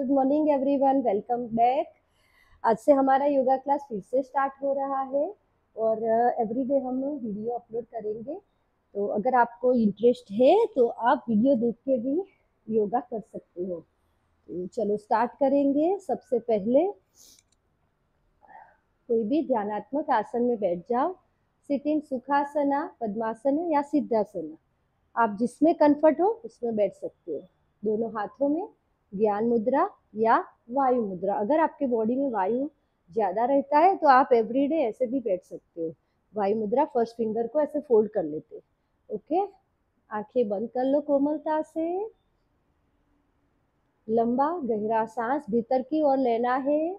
Good morning everyone, welcome back. आज से हमारा योगा क्लास फिर से स्टार्ट हो रहा है और एवरीडे हम वीडियो अपलोड करेंगे। तो अगर आपको इंटरेस्ट है तो आप वीडियो देख के भी योगा कर सकते हो। तो चलो स्टार्ट करेंगे। सबसे पहले कोई भी ध्यानात्मक आसन में बैठ जाओ। सिट इन सुखासना, पद्मासना या सिद्धासना, आप जिसमें कंफर्ट हो उसमें बैठ सकते हो। दोनों हाथों में ज्ञान मुद्रा या वायु मुद्रा। अगर आपके बॉडी में वायु ज्यादा रहता है तो आप एवरीडे ऐसे भी बैठ सकते हो। वायु मुद्रा, फर्स्ट फिंगर को ऐसे फोल्ड कर लेते। ओके, आंखें बंद कर लो कोमलता से। लंबा गहरा सांस भीतर की ओर लेना है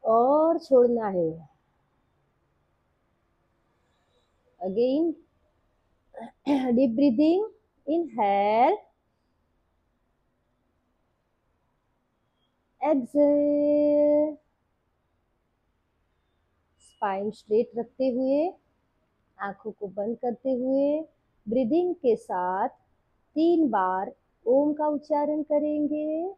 और छोड़ना है। Again deep breathing, inhale, exhale. Spine straight रखते हुए, आंखों को बंद करते हुए ब्रीदिंग के साथ 3 बार ओम का उच्चारण करेंगे।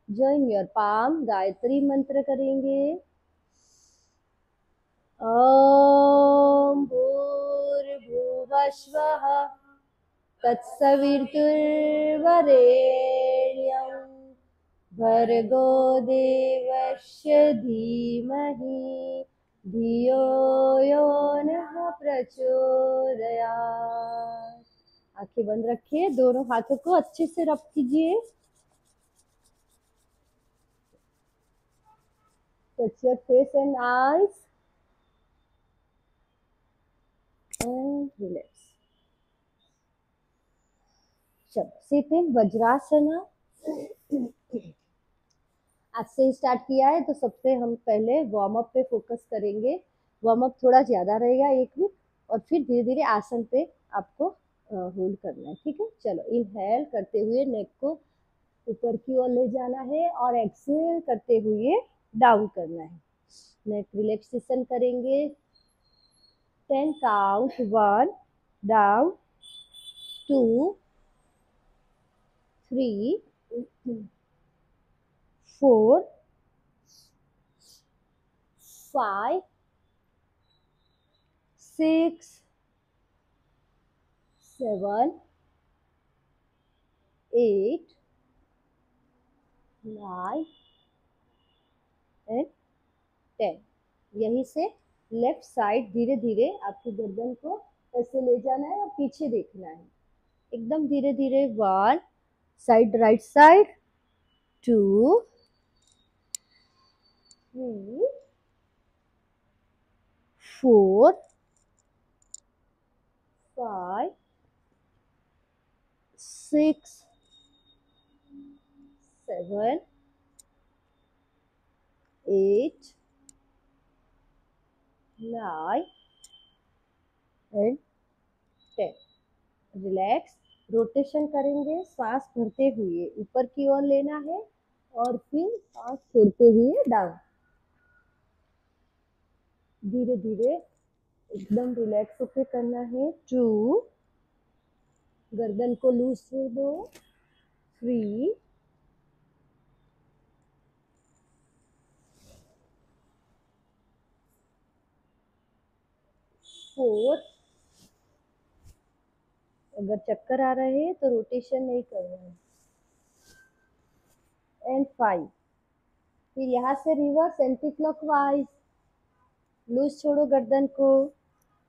जॉइन योर पाम, गायत्री मंत्र करेंगे। ओम भूर्भुवस्वः तत्सवितुर्वरेण्यं भर्गो देवस्य धीमहि धियो यो नः प्रचोदयात्। आंखें बंद रखिए, दोनों हाथों को अच्छे से रब कीजिए। Touch your face and eyes and relax. चलो sit in वज्रासना। आज से स्टार्ट किया है तो सबसे हम पहले वार्म अप पे फोकस करेंगे। वार्म अप थोड़ा ज्यादा रहेगा, 1 वीक, और फिर धीरे धीरे आसन पे आपको होल्ड करना है। ठीक है, चलो इनहेल करते हुए नेक को ऊपर की ओर ले जाना है और एक्सेल करते हुए डाउन करना है। नेक रिलैक्सेशन करेंगे। 10 काउंट, 1 डाउन, 2 3 4 5 6 7 8 9 एंड 10। यहीं से लेफ्ट साइड धीरे धीरे आपकी गर्दन को ऐसे ले जाना है और पीछे देखना है, एकदम धीरे धीरे। 1 side, right side, 2 3 4 5 6 7 8 9 and 10। Relax, rotation करेंगे। सांस भरते हुए ऊपर की ओर लेना है और फिर सांस छोड़ते हुए डाउन। धीरे धीरे एकदम रिलैक्स होके करना है। 2, गर्दन को लूज कर दो। 3 4 4, अगर चक्कर आ रहे हैं तो रोटेशन नहीं करना है, एंड 5। फिर यहाँ से रिवर्स एंटी क्लॉकवाइज, लूज छोड़ो गर्दन को,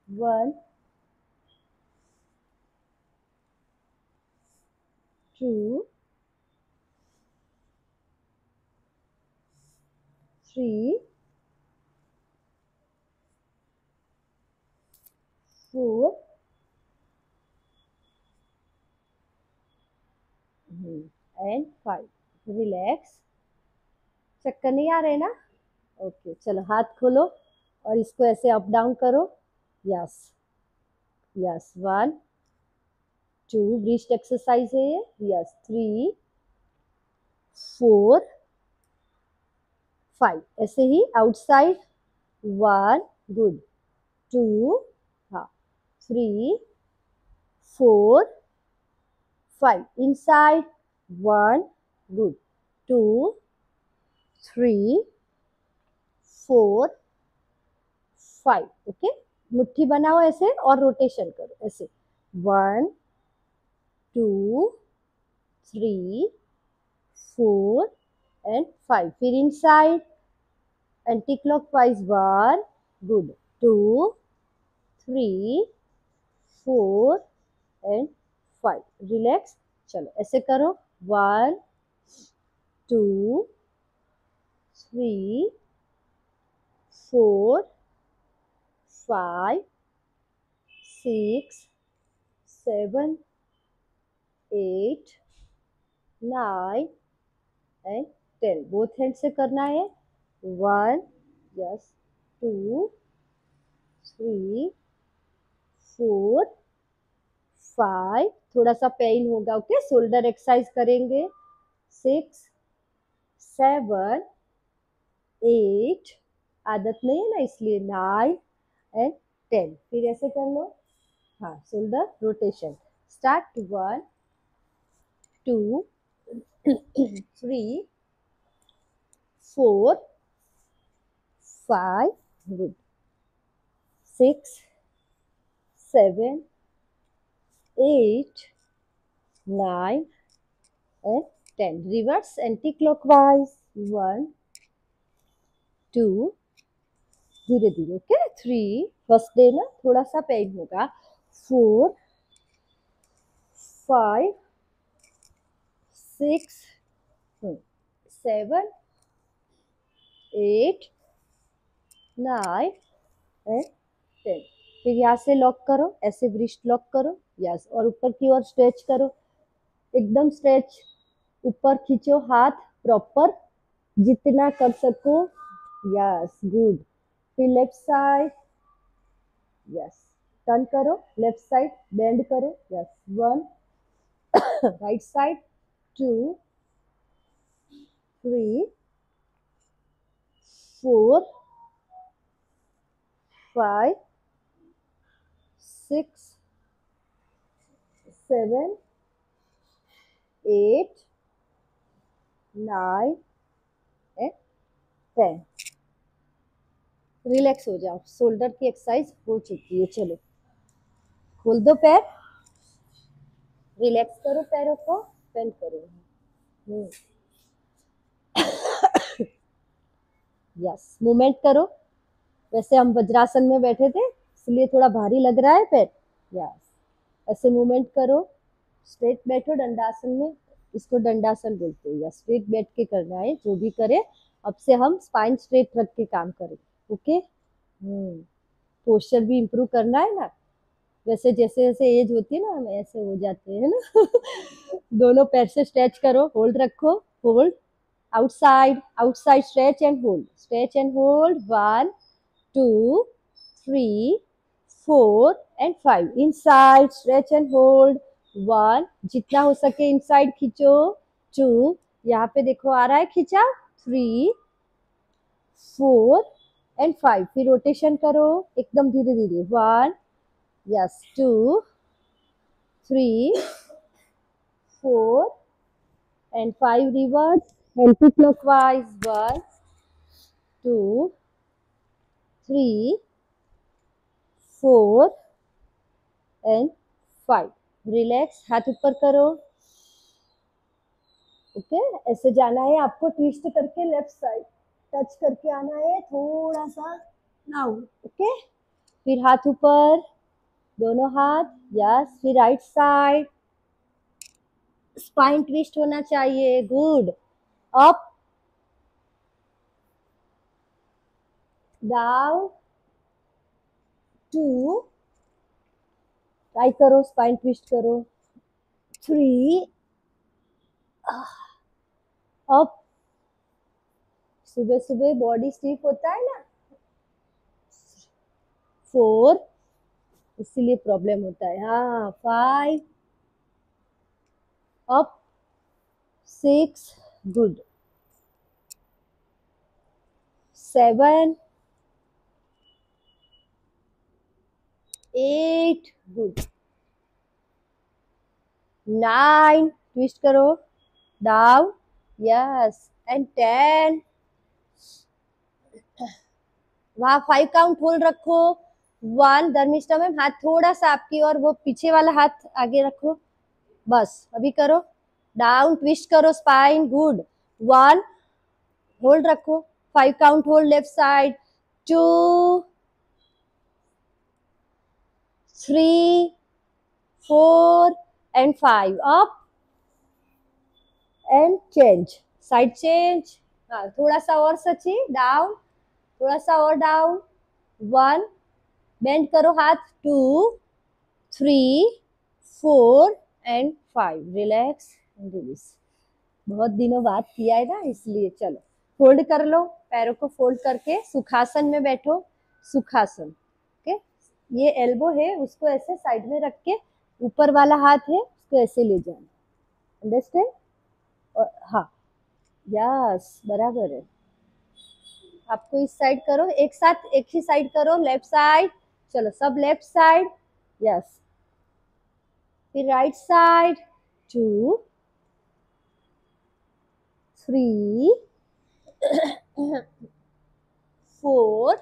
1 2 3 4 एंड 5। रिलैक्स, चक्कर नहीं आ रहे ना? ओके, चलो हाथ खोलो और इसको ऐसे अप डाउन करो। यस यस, 1 2, ब्रीस्ट एक्सरसाइज है ये। यस, 3 4 5, ऐसे ही आउटसाइड, 1 गुड, 2 हाँ, 3 4 5 इनसाइड, 1 गुड, 2 3 4 5। ओके, मुट्ठी बनाओ ऐसे और रोटेशन करो ऐसे, 1 2 3 4 एंड 5। फिर inside anti clockwise, 1 good, 2 3 4 and 5। Relax, चलो ऐसे करो, 1 2 3 4 5 6 7 8 9 एंड 10। बोथ हैंड से करना है, 1 यस, 2 3 4 5, थोड़ा सा पेन होगा, ओके, शोल्डर एक्सरसाइज करेंगे, 6 7 8, आदत नहीं है ना इसलिए, 9 एंड 10। फिर ऐसे कर लो, हाँ, shoulder rotation, start, 1 2 3 4 5 good, 6 7 8 9 and 10। Reverse anti clockwise, 1 2, धीरे धीरे, ओके, 3, फर्स्ट डे ना थोड़ा सा पेन होगा, 4 5 6 7 8 9 एंड 10। फिर यहाँ से लॉक करो, ऐसे ब्रिस्ट लॉक करो, यस, और ऊपर की ओर स्ट्रेच करो, एकदम स्ट्रेच, ऊपर खींचो हाथ प्रॉपर, जितना कर सको, यस गुड। फिर लेफ्ट साइड, यस, टर्न करो, लेफ्ट साइड बेंड करो, yes, 1 right side, 2 3 4 5 6 7 8 9 and 10। Relax हो जाओ, शोल्डर की एक्सरसाइज हो चुकी है। चलो खोल दो पैर, रिलैक्स करो पैरों को, बेंड करो, यस, मूवमेंट करो। वैसे हम वज्रासन में बैठे थे इसलिए थोड़ा भारी लग रहा है पैर, यस, ऐसे मूवमेंट करो, स्ट्रेट बैठो दंडासन में, इसको दंडासन बोलते हैं, या स्ट्रेट बैठ के करना है, जो भी करे। अब से हम स्पाइन स्ट्रेट रख के काम करेंगे, ओके। पोस्चर भी इम्प्रूव करना है ना, वैसे जैसे जैसे एज होती है ना हम ऐसे हो जाते हैं ना दोनों पैर से स्ट्रेच करो, होल्ड रखो, hold, outside outside, stretch and hold, stretch and hold, 1 2 3 4 and 5, inside stretch and hold, 1, जितना हो सके इनसाइड खींचो, 2, यहाँ पे देखो आ रहा है खींचा, 3 4 एंड 5। फिर रोटेशन करो एकदम धीरे धीरे, 1 yes, 2 3 4 and 5, reverse anti-clockwise, 1 2 3 4 and 5। Relax, हाथ ऊपर करो। ओके, ऐसे जाना है आपको, ट्विस्ट करके लेफ्ट साइड टच करके आना है, थोड़ा सा डाउन। ओके, फिर हाथ ऊपर, दोनों हाथ। यस, फिर राइट साइड, स्पाइन ट्विस्ट होना चाहिए। गुड। अप, डाउन, 2, ट्राई करो, स्पाइन ट्विस्ट करो। 3, अप। सुबह सुबह बॉडी स्टिफ होता है ना, 4, इसीलिए प्रॉब्लम होता है। हाँ, 5, अप, 6, गुड, 7, 8, गुड, 9, ट्विस्ट करो, डाउन, यस, एंड 10। वहां 5 काउंट होल्ड रखो। 1, धर्मिष्ठा मैम हाथ थोड़ा सा आपकी और वो पीछे वाला हाथ आगे रखो, बस अभी करो। डाउन, ट्विस्ट करो स्पाइन, गुड। 1, होल्ड रखो। 5 count hold left side. 2, 3, 4 and 5। Up and change, side change. हाँ, थोड़ा सा और सची, डाउन, थोड़ा सा और डाउन। 1, बेंड करो हाथ। 2, 3, 4 एंड 5। Relax and release. बहुत दिनों बाद किया है ना, इसलिए। चलो, फोल्ड कर लो, पैरों को फोल्ड करके सुखासन में बैठो। सुखासन। ओके, ये एल्बो है, उसको ऐसे साइड में रख के, ऊपर वाला हाथ है उसको ऐसे ले जाना। अंडरस्टैंड? और हाँ, यस, बराबर है। आपको इस साइड करो, एक साथ एक ही साइड करो, लेफ्ट साइड। चलो, सब लेफ्ट साइड। यस, फिर right side. 2, 3, 4,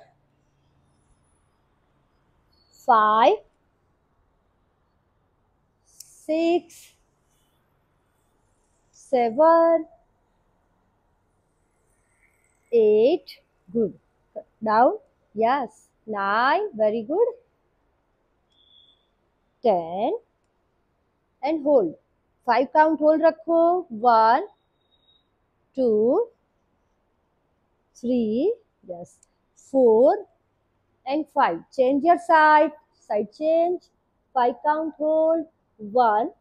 5, 6, 7, 8, good, down, yes, 9, very good, 10 and hold, 5 count hold रखो। 1, 2, 3, yes, 4 and 5, change your side, side change, 5 count hold, 1,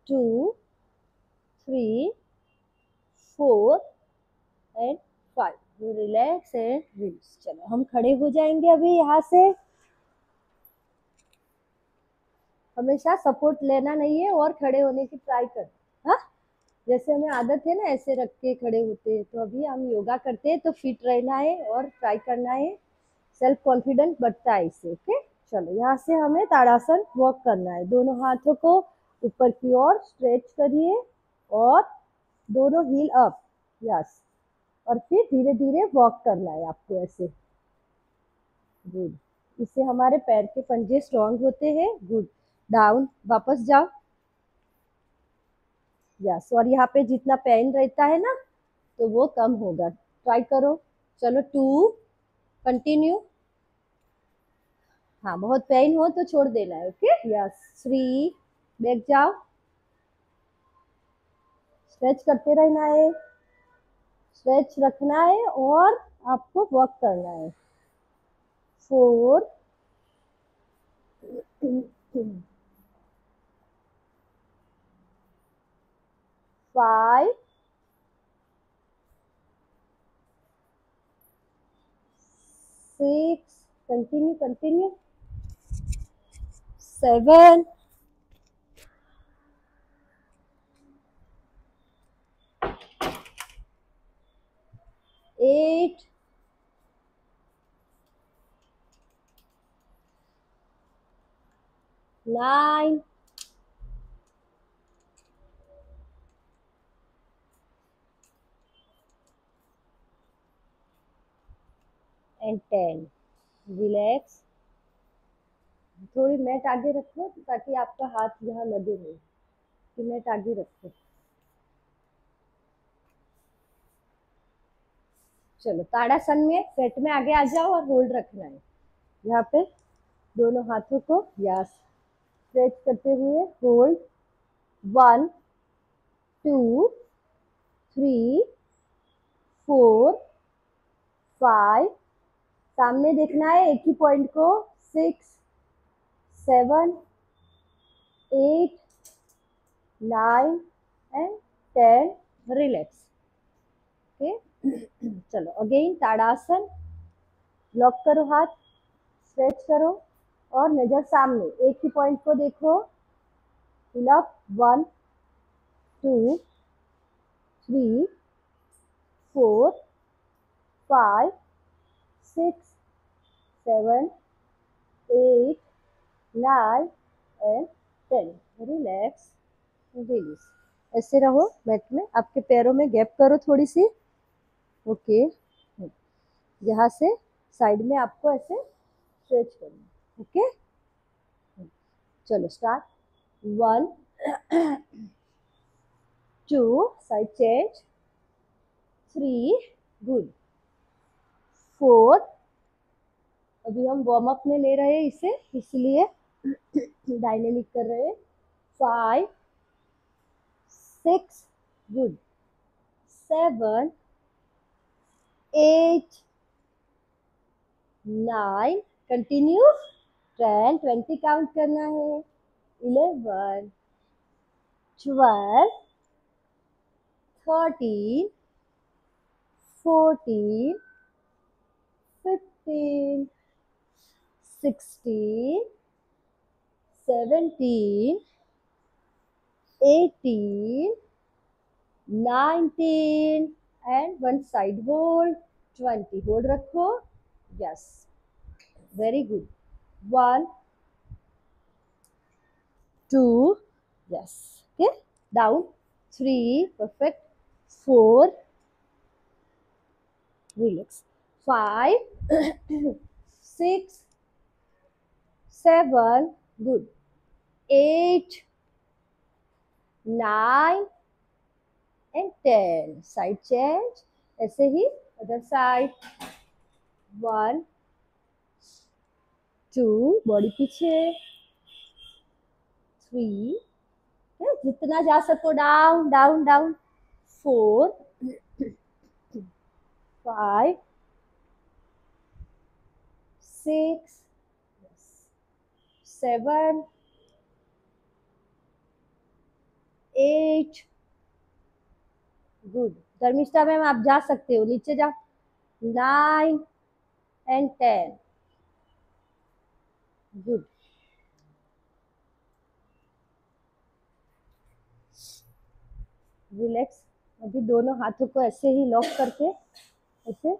2, 3, 4 and 5, relax and release. चलो, हम खड़े हो जाएंगे अभी यहाँ से। हमेशा सपोर्ट लेना नहीं है और खड़े होने की ट्राई कर। हाँ, जैसे हमें आदत है ना ऐसे रख के खड़े होते हैं, तो अभी हम योगा करते हैं तो फिट रहना है और ट्राई करना है, सेल्फ कॉन्फिडेंस बढ़ता है इससे। ओके, चलो, यहाँ से हमें ताड़ासन वॉक करना है। दोनों हाथों को ऊपर की ओर स्ट्रेच करिए और दोनों हील अप। यस, और फिर धीरे धीरे वॉक करना है आपको ऐसे। गुड, इससे हमारे पैर के पंजे स्ट्रांग होते हैं। गुड, डाउन, वापस जाओ। यस, और यहाँ पे जितना पेन रहता है ना, तो वो कम होगा। ट्राई करो। चलो, 2, कंटिन्यू। हाँ, बहुत पेन हो तो छोड़ देना है। ओके, यस, 3, बैक जाओ, स्ट्रेच करते रहना है, स्ट्रेच रखना है और आपको वॉक करना है। 4, 5, 6, कंटिन्यू कंटिन्यू, 7, 8, 9, and 10. Relax. थोड़ी मैट आगे रखो ताकि आपका हाथ यहाँ लगे नहीं, कि मैट आगे रखो। चलो ताड़ासन में पेट में आगे आ जाओ और होल्ड रखना है यहाँ पे, दोनों हाथों को यस स्ट्रेच करते हुए होल्ड। 1 2 3 4 5, सामने देखना है एक ही पॉइंट को। 6 7 8 9 एंड 10, रिलैक्स। ओके चलो अगेन ताड़ासन, लॉक करो हाथ, स्ट्रेच करो और नजर सामने एक ही पॉइंट को देखो। 1 2 3 4 5 6 7 8 9 एंड 10, रिलैक्स रिलीज। ऐसे रहो मैट में, आपके पैरों में गैप करो थोड़ी सी। ओके यहाँ से साइड में आपको ऐसे स्ट्रेच करना। ओके चलो स्टार्ट। 1 2 साइड चेंज, 3 गुड, 4 अभी हम वार्म अप में ले रहे हैं इसे, इसलिए डायनेमिक कर रहे हैं। 5 6 गुड, 7 8 9 कंटिन्यू, 10 20 काउंट करना है। 11 12 13 14 15 16 17 18 19 and one side hold. 20 hold रखो, yes very good. 1 2 yes okay down, 3 perfect, 4 relax, 5 6 7 good, 8 9 and 10, side change, ऐसे ही अदर साइड। 1 2 बॉडी पीछे, 3 जितना जा सको down down down, 4 5 6 7 8 good, Dharmishtha ma'am आप जा सकते हो, नीचे जाओ। 9 एंड 10 गुड, रिलैक्स। अभी दोनों हाथों को ऐसे ही लॉक करके ऐसे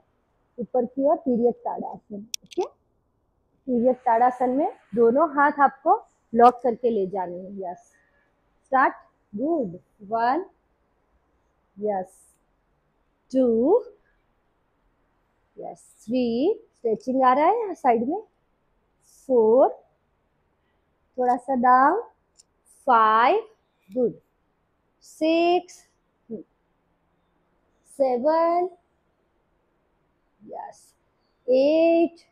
ऊपर की ओर तिर्यक ताड़ासन। ओके तिर्यक ताड़ासन में दोनों हाथ आपको लॉक करके ले जाने हैं। Yes start, good. 1 yes, 2 yes, 3 stretching आ रहा है साइड में, 4 थोड़ा सा down, 5 good, 6 7 yes 8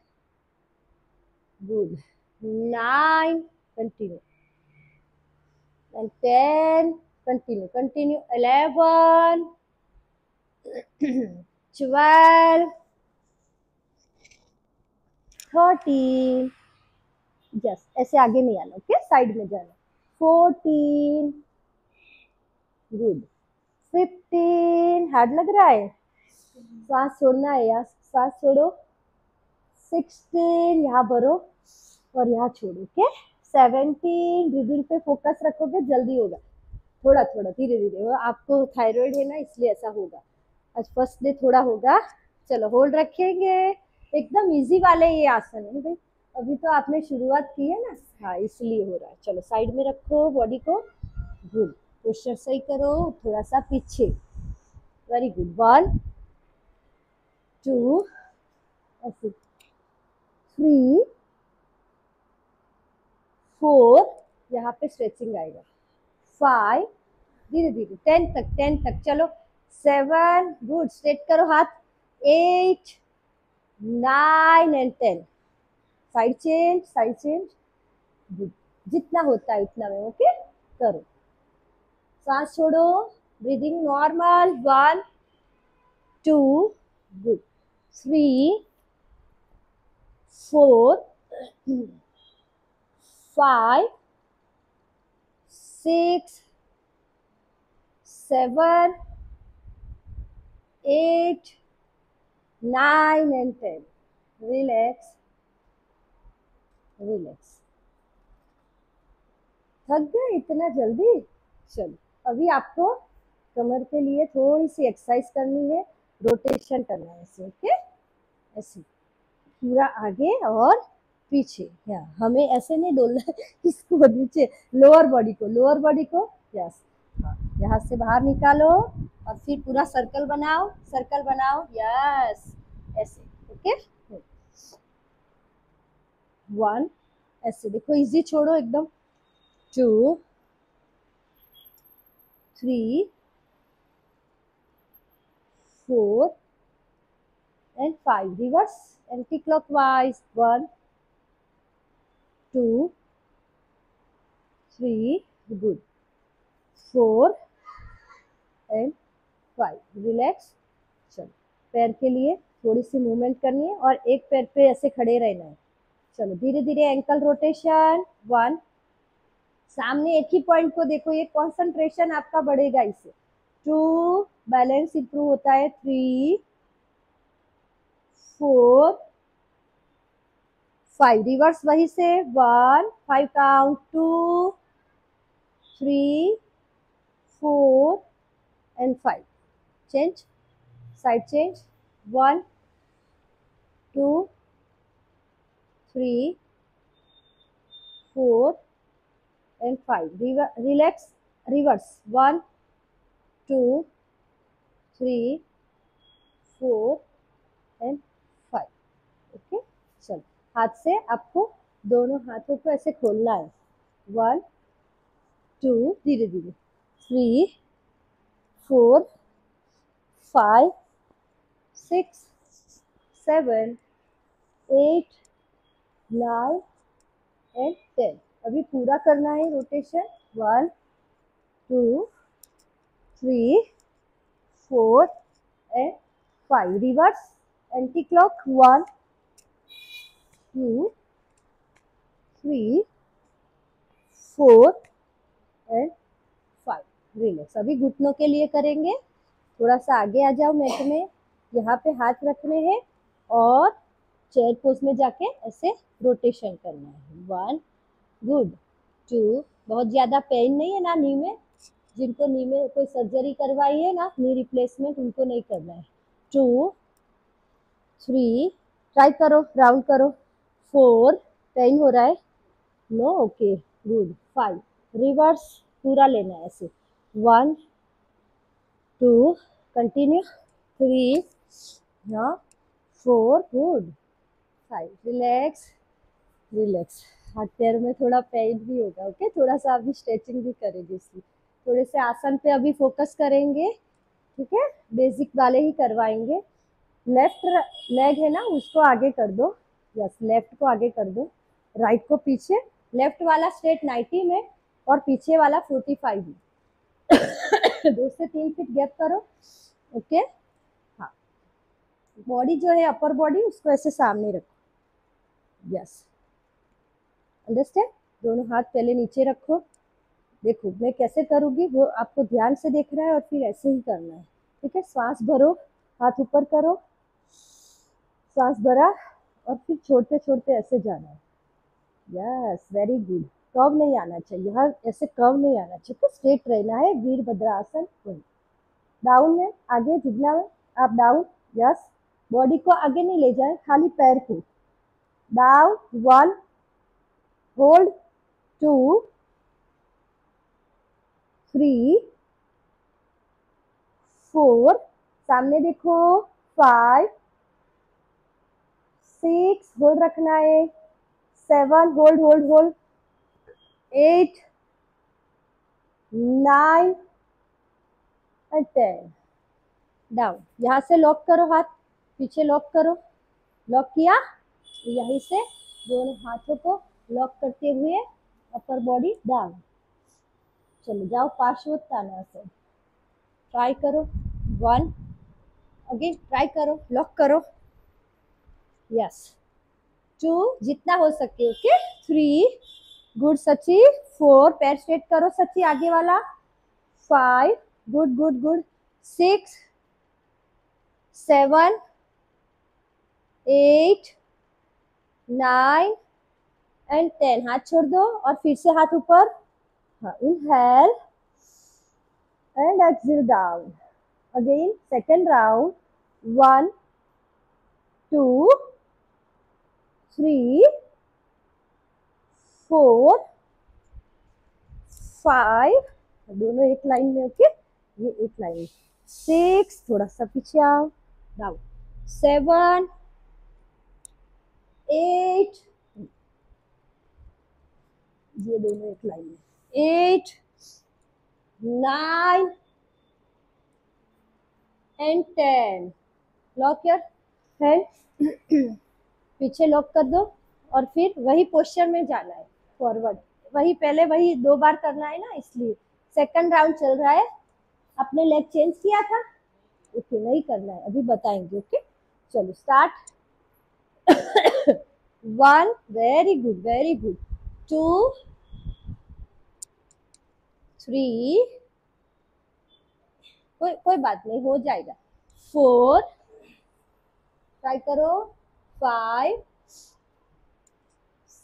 good, 9 continue and 10 continue 11 12 13 just ऐसे आगे नहीं आना, ओके साइड में जाना। 14 गुड, 15 हार्ड लग रहा है, सांस छोड़ना है यार, सांस छोड़ो। 16 यहाँ भरो और यहाँ छोड़ो, ओके। 17 ब्रीदिंग पे फोकस रखोगे जल्दी होगा, थोड़ा थोड़ा धीरे धीरे। वो आपको थायराइड है ना इसलिए ऐसा होगा, आज फर्स्ट डे थोड़ा होगा। चलो होल्ड रखेंगे, एकदम इजी वाले ये आसन है भाई, अभी तो आपने शुरुआत की है ना, हाँ इसलिए हो रहा है। चलो साइड में रखो बॉडी को, गुड, पोस्चर सही करो, थोड़ा सा पीछे, वेरी गुड। 1 2 3 4, यहाँ पे स्ट्रेचिंग आएगा, 5, धीरे धीरे 10 तक, 10 तक चलो, 7, गुड, स्ट्रेट करो हाथ, 8, 9 and 10, side change, side change, good, जितना होता है उतना में, ओके करो, सांस छोड़ो, breathing normal, 1, 2, good, 3, 4, 5, 6, 7, 8, 9 and 10. Relax, relax. थक गए इतना जल्दी? चलो, अभी आपको कमर के लिए थोड़ी सी एक्सरसाइज करनी है, रोटेशन करना है ऐसे, ओके, ऐसे पूरा आगे और पीछे, या हमें ऐसे नहीं डोलना है, इसको नीचे, लोअर बॉडी को, यस, यहाँ से बाहर निकालो और फिर पूरा सर्कल बनाओ, सर्कल बनाओ, यस, ऐसे, ओके, 1, ऐसे देखो, इजी छोड़ो एकदम, 2, 3, 4 and 5, reverse anti-clockwise, 1, 2, 3, good, 4 and 5, relax. चलो, पैर के लिए थोड़ी सी मूवमेंट करनी है और एक पैर पे ऐसे खड़े रहना है। चलो, धीरे धीरे एंकल रोटेशन, 1, सामने एक ही पॉइंट को देखो, ये कंसंट्रेशन आपका बढ़ेगा इससे, 2, बैलेंस इंप्रूव होता है, 3, 4, 5, रिवर्स वही से, 1, 5 count, 2, 3, 4 and 5, change, side change, 1, 2, 3, 4 and 5, relax, reverse, 1, 2, 3, 4 and 5, okay. चलो, हाथ से आपको दोनों हाथों को ऐसे खोलना है, 1, 2, धीरे धीरे, 3, 4, 5, 6, 7, 8, 9 and 10, अभी पूरा करना है rotation, 1, 2, 3, 4 and 5, reverse anti clock, 1, 2, 3, 4 and 5, relax. अभी घुटनों के लिए करेंगे, थोड़ा सा आगे आ जाओ मैट में, यहाँ पे हाथ रखने हैं और चेयर पोज में जाके ऐसे रोटेशन करना है, 1, गुड, 2, बहुत ज्यादा पेन नहीं है ना नी में, जिनको नी में कोई सर्जरी करवाई है ना, नी रिप्लेसमेंट, उनको नहीं करना है, 2, 3, ट्राई करो, राउंड करो, 4, पेन हो रहा है, नो, ओके, गुड, 5, रिवर्स पूरा लेना है ऐसे, 1, 2, कंटिन्यू, 3, 4, गुड, 5, रिलैक्स, रिलैक्स। हाथ पैर में थोड़ा पेन भी होगा, ओके, थोड़ा सा अभी स्ट्रेचिंग भी करेंगे, इसलिए थोड़े से आसन पे अभी फोकस करेंगे, ठीक है, बेसिक वाले ही करवाएंगे। लेफ्ट लेग है ना, उसको आगे कर दो, यस, लेफ्ट को आगे कर दो, राइट को पीछे, लेफ्ट वाला स्ट्रेट 90 में और पीछे वाला 45 में, 2 से 3 फीट गैप करो, ओके, हाँ, बॉडी जो है अपर बॉडी उसको ऐसे सामने रखो, यस, अंडरस्टैंड, दोनों हाथ पहले नीचे रखो, देखो मैं कैसे करूंगी वो आपको ध्यान से देख रहा है और फिर ऐसे ही करना है, ठीक है, श्वास भरो, हाथ ऊपर करो, श्वास भरा और फिर छोड़ते छोड़ते ऐसे जाना है, यस, वेरी गुड, कर्व नहीं आना चाहिए, यहाँ ऐसे कर्व नहीं आना चाहिए, स्ट्रेट रहना है, वीरभद्रासन, डाउन में आगे जितना में आप डाउन, यस, बॉडी को आगे नहीं ले जाए, खाली पैर को डाउन, 1, होल्ड, 2, 3, 4, सामने देखो, 5, 6, होल्ड रखना है, 7, hold hold hold, 8, 9 and 10. Down. यहाँ से लॉक करो हाथ, पीछे लॉक करो. लॉक किया, यहीं से दोनों हाथों को लॉक करते हुए अपर बॉडी डाउन. चलो जाओ पार्श्वोत्तानासन. ट्राई करो. 1, अगेन ट्राई करो, लॉक करो. यस. 2, जितना हो सके. ओके. 3, गुड सची. 4, पैर स्ट्रेट करो सची, आगे वाला. 5, गुड गुड गुड. 6, 7, 8, 9 एंड 10. हाथ छोड़ दो और फिर से हाथ ऊपर. हाँ, inhale and exhale down. Again second round. 1, 2, 3, 4, 5. दोनों एक लाइन में. ओके, ये एक लाइन में. 6, थोड़ा सा पीछे आओ. डाउन. 7, 8, ये दोनों एक लाइन में. 8, 9 एंड 10. Lock your hand. पीछे लॉक कर दो और फिर वही पोस्चर में जाना है. फॉरवर्ड. वही पहले वही 2 बार करना है ना, इसलिए. सेकंड राउंड चल रहा है. अपने लेग चेंज किया था. ओके, नहीं करना है, अभी बताएंगे. ओके, चलो start. 1, very good very good. 2, 3, कोई बात नहीं, हो जाएगा. 4, ट्राई करो. 5,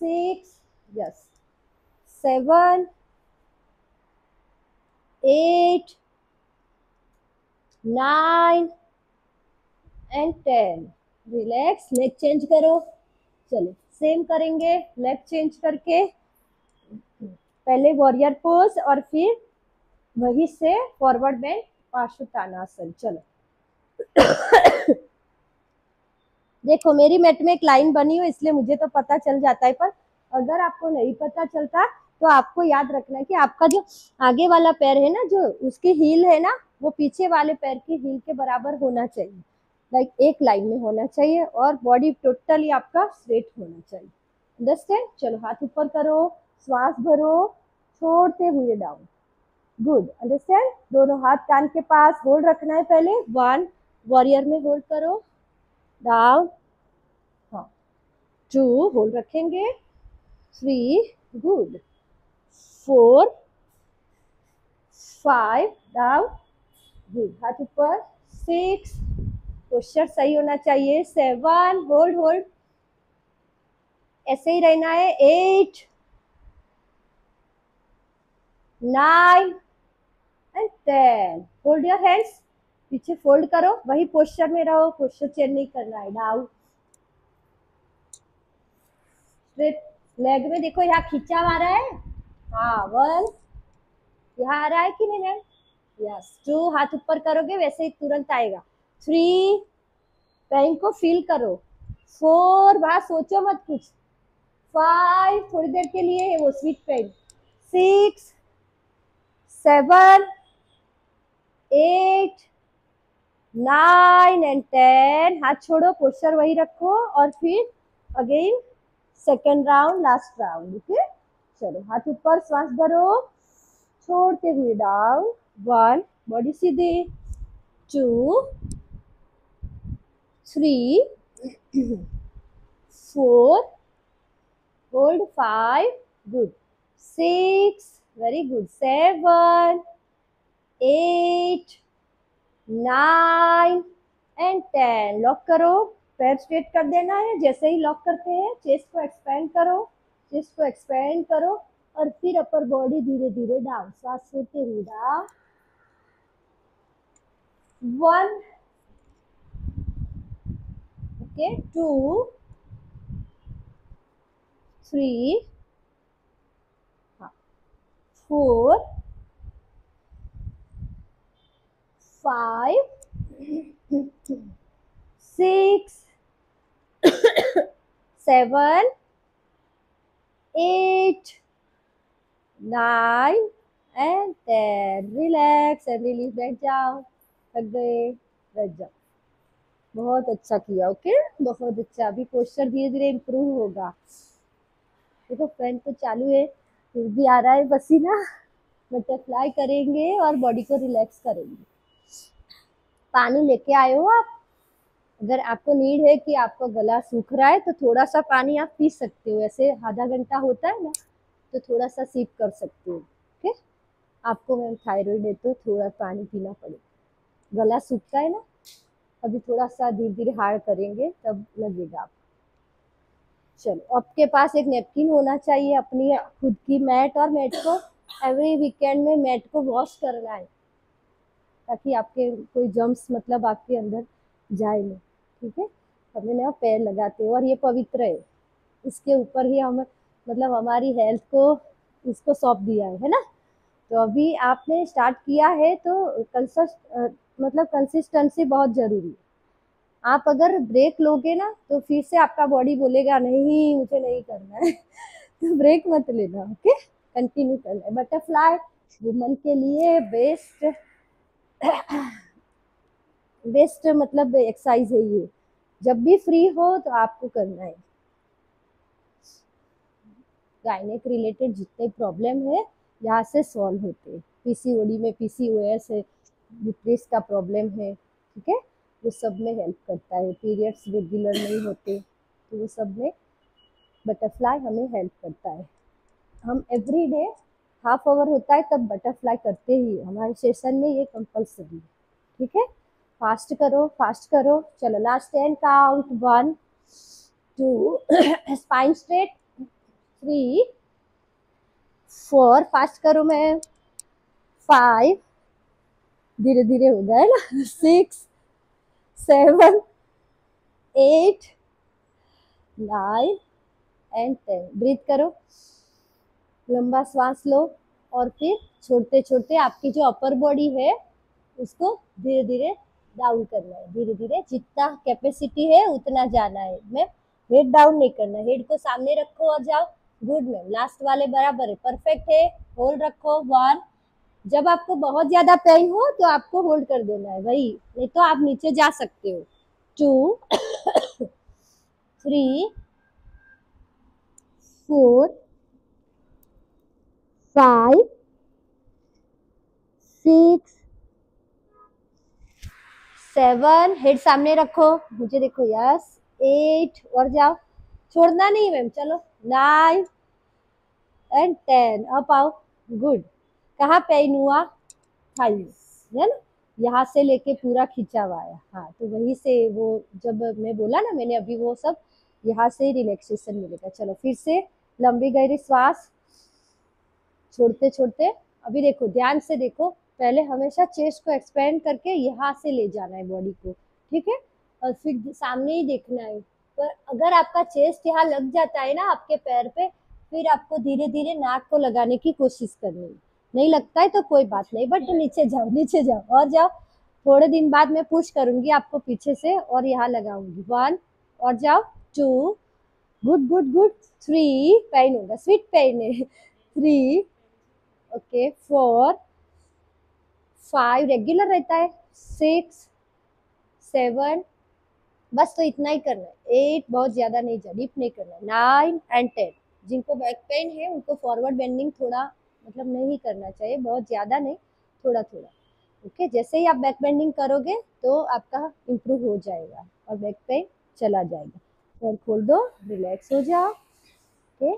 6, yes. 7, 8, 9 and 10. Relax. Leg change करो. चलो सेम करेंगे, लेग चेंज करके. पहले वॉरियर पोज और फिर वहीं से फॉरवर्ड बेंड पार्श्वोत्तानासन. चलो. देखो मेरी मैट में एक लाइन बनी हो, इसलिए मुझे तो पता चल जाता है, पर अगर आपको नहीं पता चलता तो आपको याद रखना है कि आपका जो आगे वाला पैर है ना, जो उसकी हील है ना, वो पीछे वाले पैर की हील के बराबर होना चाहिए. लाइक एक लाइन में होना चाहिए और बॉडी टोटली आपका स्ट्रेट होना चाहिए. अंडरस्टैंड. चलो हाथ ऊपर करो, श्वास भरो, छोड़ते हुए डाउन. गुड. अंडरस्टैंड. दोनों हाथ कान के पास होल्ड रखना है. पहले 1, वॉरियर में होल्ड करो. डाउन. हाँ. 2, होल्ड रखेंगे. 3, गुड. 4, 5, डाउन. गुड. हाथ ऊपर. 6, पोस्चर सही होना चाहिए. 7, होल्ड होल्ड, ऐसे ही रहना है. 8, 9 एंड 10. Hold your hands. पीछे फोल्ड करो, वही पोस्चर में रहो, पोस्चर चेंज नहीं करना है. डाउन. स्ट्रेट. लेग में देखो यहाँ खिंचा आ रहा है. हाँ. 1, यहाँ आ रहा है कि नहीं मैम? यस. 2, हाथ ऊपर करोगे वैसे ही तुरंत आएगा. 3, पेन को फील करो. 4, वहां सोचो मत कुछ. 5, थोड़ी देर के लिए वो स्वीट पेन. 6, 7, 8, 9 एंड 10. हाथ छोड़ो, पोस्चर वही रखो और फिर again second round, last round. Okay. चलो हाथ ऊपर, श्वास भरो, छोड़ते हुए डाउन. 1, बॉडी सीधे. 2, 3, 4, hold. 5, good. 6, very good. 7, 8, 9 and 10. Lock करो. पैर स्ट्रेट कर देना है. जैसे ही लॉक करते हैं चेस्ट को एक्सपेंड करो, चेस्ट को एक्सपेंड करो और फिर अपर बॉडी धीरे धीरे डाउन. श्वास छोड़ते हुए down. 1, okay. 2, 3, 4, 5, 6, 7, 8, 9 and 10। Relax and release, बैठ जाओ, थक गए, बैठ जाओ। बहुत अच्छा किया, ओके, बहुत अच्छा। अभी पोस्चर धीरे धीरे इम्प्रूव होगा। देखो फैन तो चालू है, फिर भी आ रहा है पसीना। बटरफ्लाई करेंगे और बॉडी को रिलैक्स करेंगे। पानी लेके आए हो आप? अगर आपको नीड है कि आपका गला सूख रहा है तो थोड़ा सा पानी आप पी सकते हो, ऐसे आधा घंटा होता है ना, तो थोड़ा सा सिप कर सकते हो। ओके, आपको मैम थायराइड है तो थोड़ा पानी पीना पड़ेगा। गला सूखता है ना, अभी थोड़ा सा धीरे धीरे हार्ड करेंगे तब लगेगा आप। चलो, आपके पास एक नेपकिन होना चाहिए, अपनी खुद की मैट, और मैट को एवरी वीकेंड में मैट को वॉश करना है, ताकि आपके कोई जर्म्स मतलब आपके अंदर जाए नहीं। ठीक है, हमें ना पैर लगाते हो और ये पवित्र है, इसके ऊपर ही हम मतलब हमारी हेल्थ को इसको सौंप दिया है ना। तो अभी आपने स्टार्ट किया है तो मतलब कंसिस्टेंसी बहुत जरूरी है। आप अगर ब्रेक लोगे ना तो फिर से आपका बॉडी बोलेगा नहीं मुझे नहीं करना है। तो ब्रेक मत लेना, ओके, कंटिन्यू करना है। बटरफ्लाई वुमन के लिए बेस्ट बेस्ट मतलब एक्सरसाइज है ये, जब भी फ्री हो तो आपको करना है। गायनेक रिलेटेड जितने प्रॉब्लम है यहाँ से सॉल्व होते हैं। पीसीओडी में पीसीओएस है, यूट्रस का प्रॉब्लम है, ठीक है, वो सब में हेल्प करता है। पीरियड्स रेगुलर नहीं होते तो वो सब में बटरफ्लाई हमें हेल्प करता है। हम एवरी डे हाफ आवर होता है तब बटरफ्लाई करते ही हमारे सेशन में, ये कंपल्सरी है। ठीक है, फास्ट करो फास्ट करो। चलो last 10 count, 1 2 spine straight, 3 4 fast करो मैं, 5 धीरे धीरे हो गया है ना, 6 7 8 9 एंड 10। ब्रीथ करो, लंबा श्वास लो, और फिर छोड़ते छोड़ते आपकी जो अपर बॉडी है उसको धीरे धीरे डाउन करना है। धीरे धीरे जितना कैपेसिटी है उतना जाना है। मैं हेड डाउन नहीं करना, हेड को सामने रखो और जाओ। गुड मैम, लास्ट वाले बराबर है, परफेक्ट है। होल्ड रखो, 1। जब आपको बहुत ज्यादा पेन हो तो आपको होल्ड कर देना है भाई, नहीं तो आप नीचे जा सकते हो। 2 3 4 5 6 7, हेड सामने रखो, मुझे देखो, यस। 8 और जाओ, छोड़ना नहीं मैम, चलो। 9 एंड 10, अप आओ, गुड। कहाँ पेन हुआ? थाई, है ना, यहाँ से लेके पूरा खींचा हुआ है, हाँ, तो वहीं से वो जब मैं बोला ना मैंने अभी, वो सब यहाँ से रिलैक्सेशन मिलेगा। चलो फिर से लंबी गहरी श्वास, छोड़ते छोड़ते। अभी देखो, ध्यान से देखो, पहले हमेशा चेस्ट को एक्सपेंड करके यहाँ से ले जाना है बॉडी को, ठीक है, और फिर सामने ही देखना है। पर अगर आपका चेस्ट यहाँ लग जाता है ना आपके पैर पे, फिर आपको धीरे धीरे नाक को लगाने की कोशिश करनी है। नहीं लगता है तो कोई बात नहीं, बट नीचे जाओ नीचे जाओ और जाओ। थोड़े दिन बाद मैं पुश करूंगी आपको पीछे से और यहाँ लगाऊंगी। 1 और जाओ, 2, गुड गुड गुड, 3, पेन होगा, स्वीट पेन है, 3, ओके, 4 5 रेगुलर रहता है, 6 7, बस तो इतना ही करना है। 8 बहुत ज्यादा नहीं, डीप नहीं करना है। 9 एंड 10। जिनको बैक पेन है उनको फॉरवर्ड बेंडिंग थोड़ा मतलब नहीं करना चाहिए, बहुत ज्यादा नहीं, थोड़ा थोड़ा। ओके, जैसे ही आप बैक बेंडिंग करोगे तो आपका इम्प्रूव हो जाएगा और बैक पेन चला जाएगा। पैर खोल दो, रिलैक्स हो जाओ। ओके,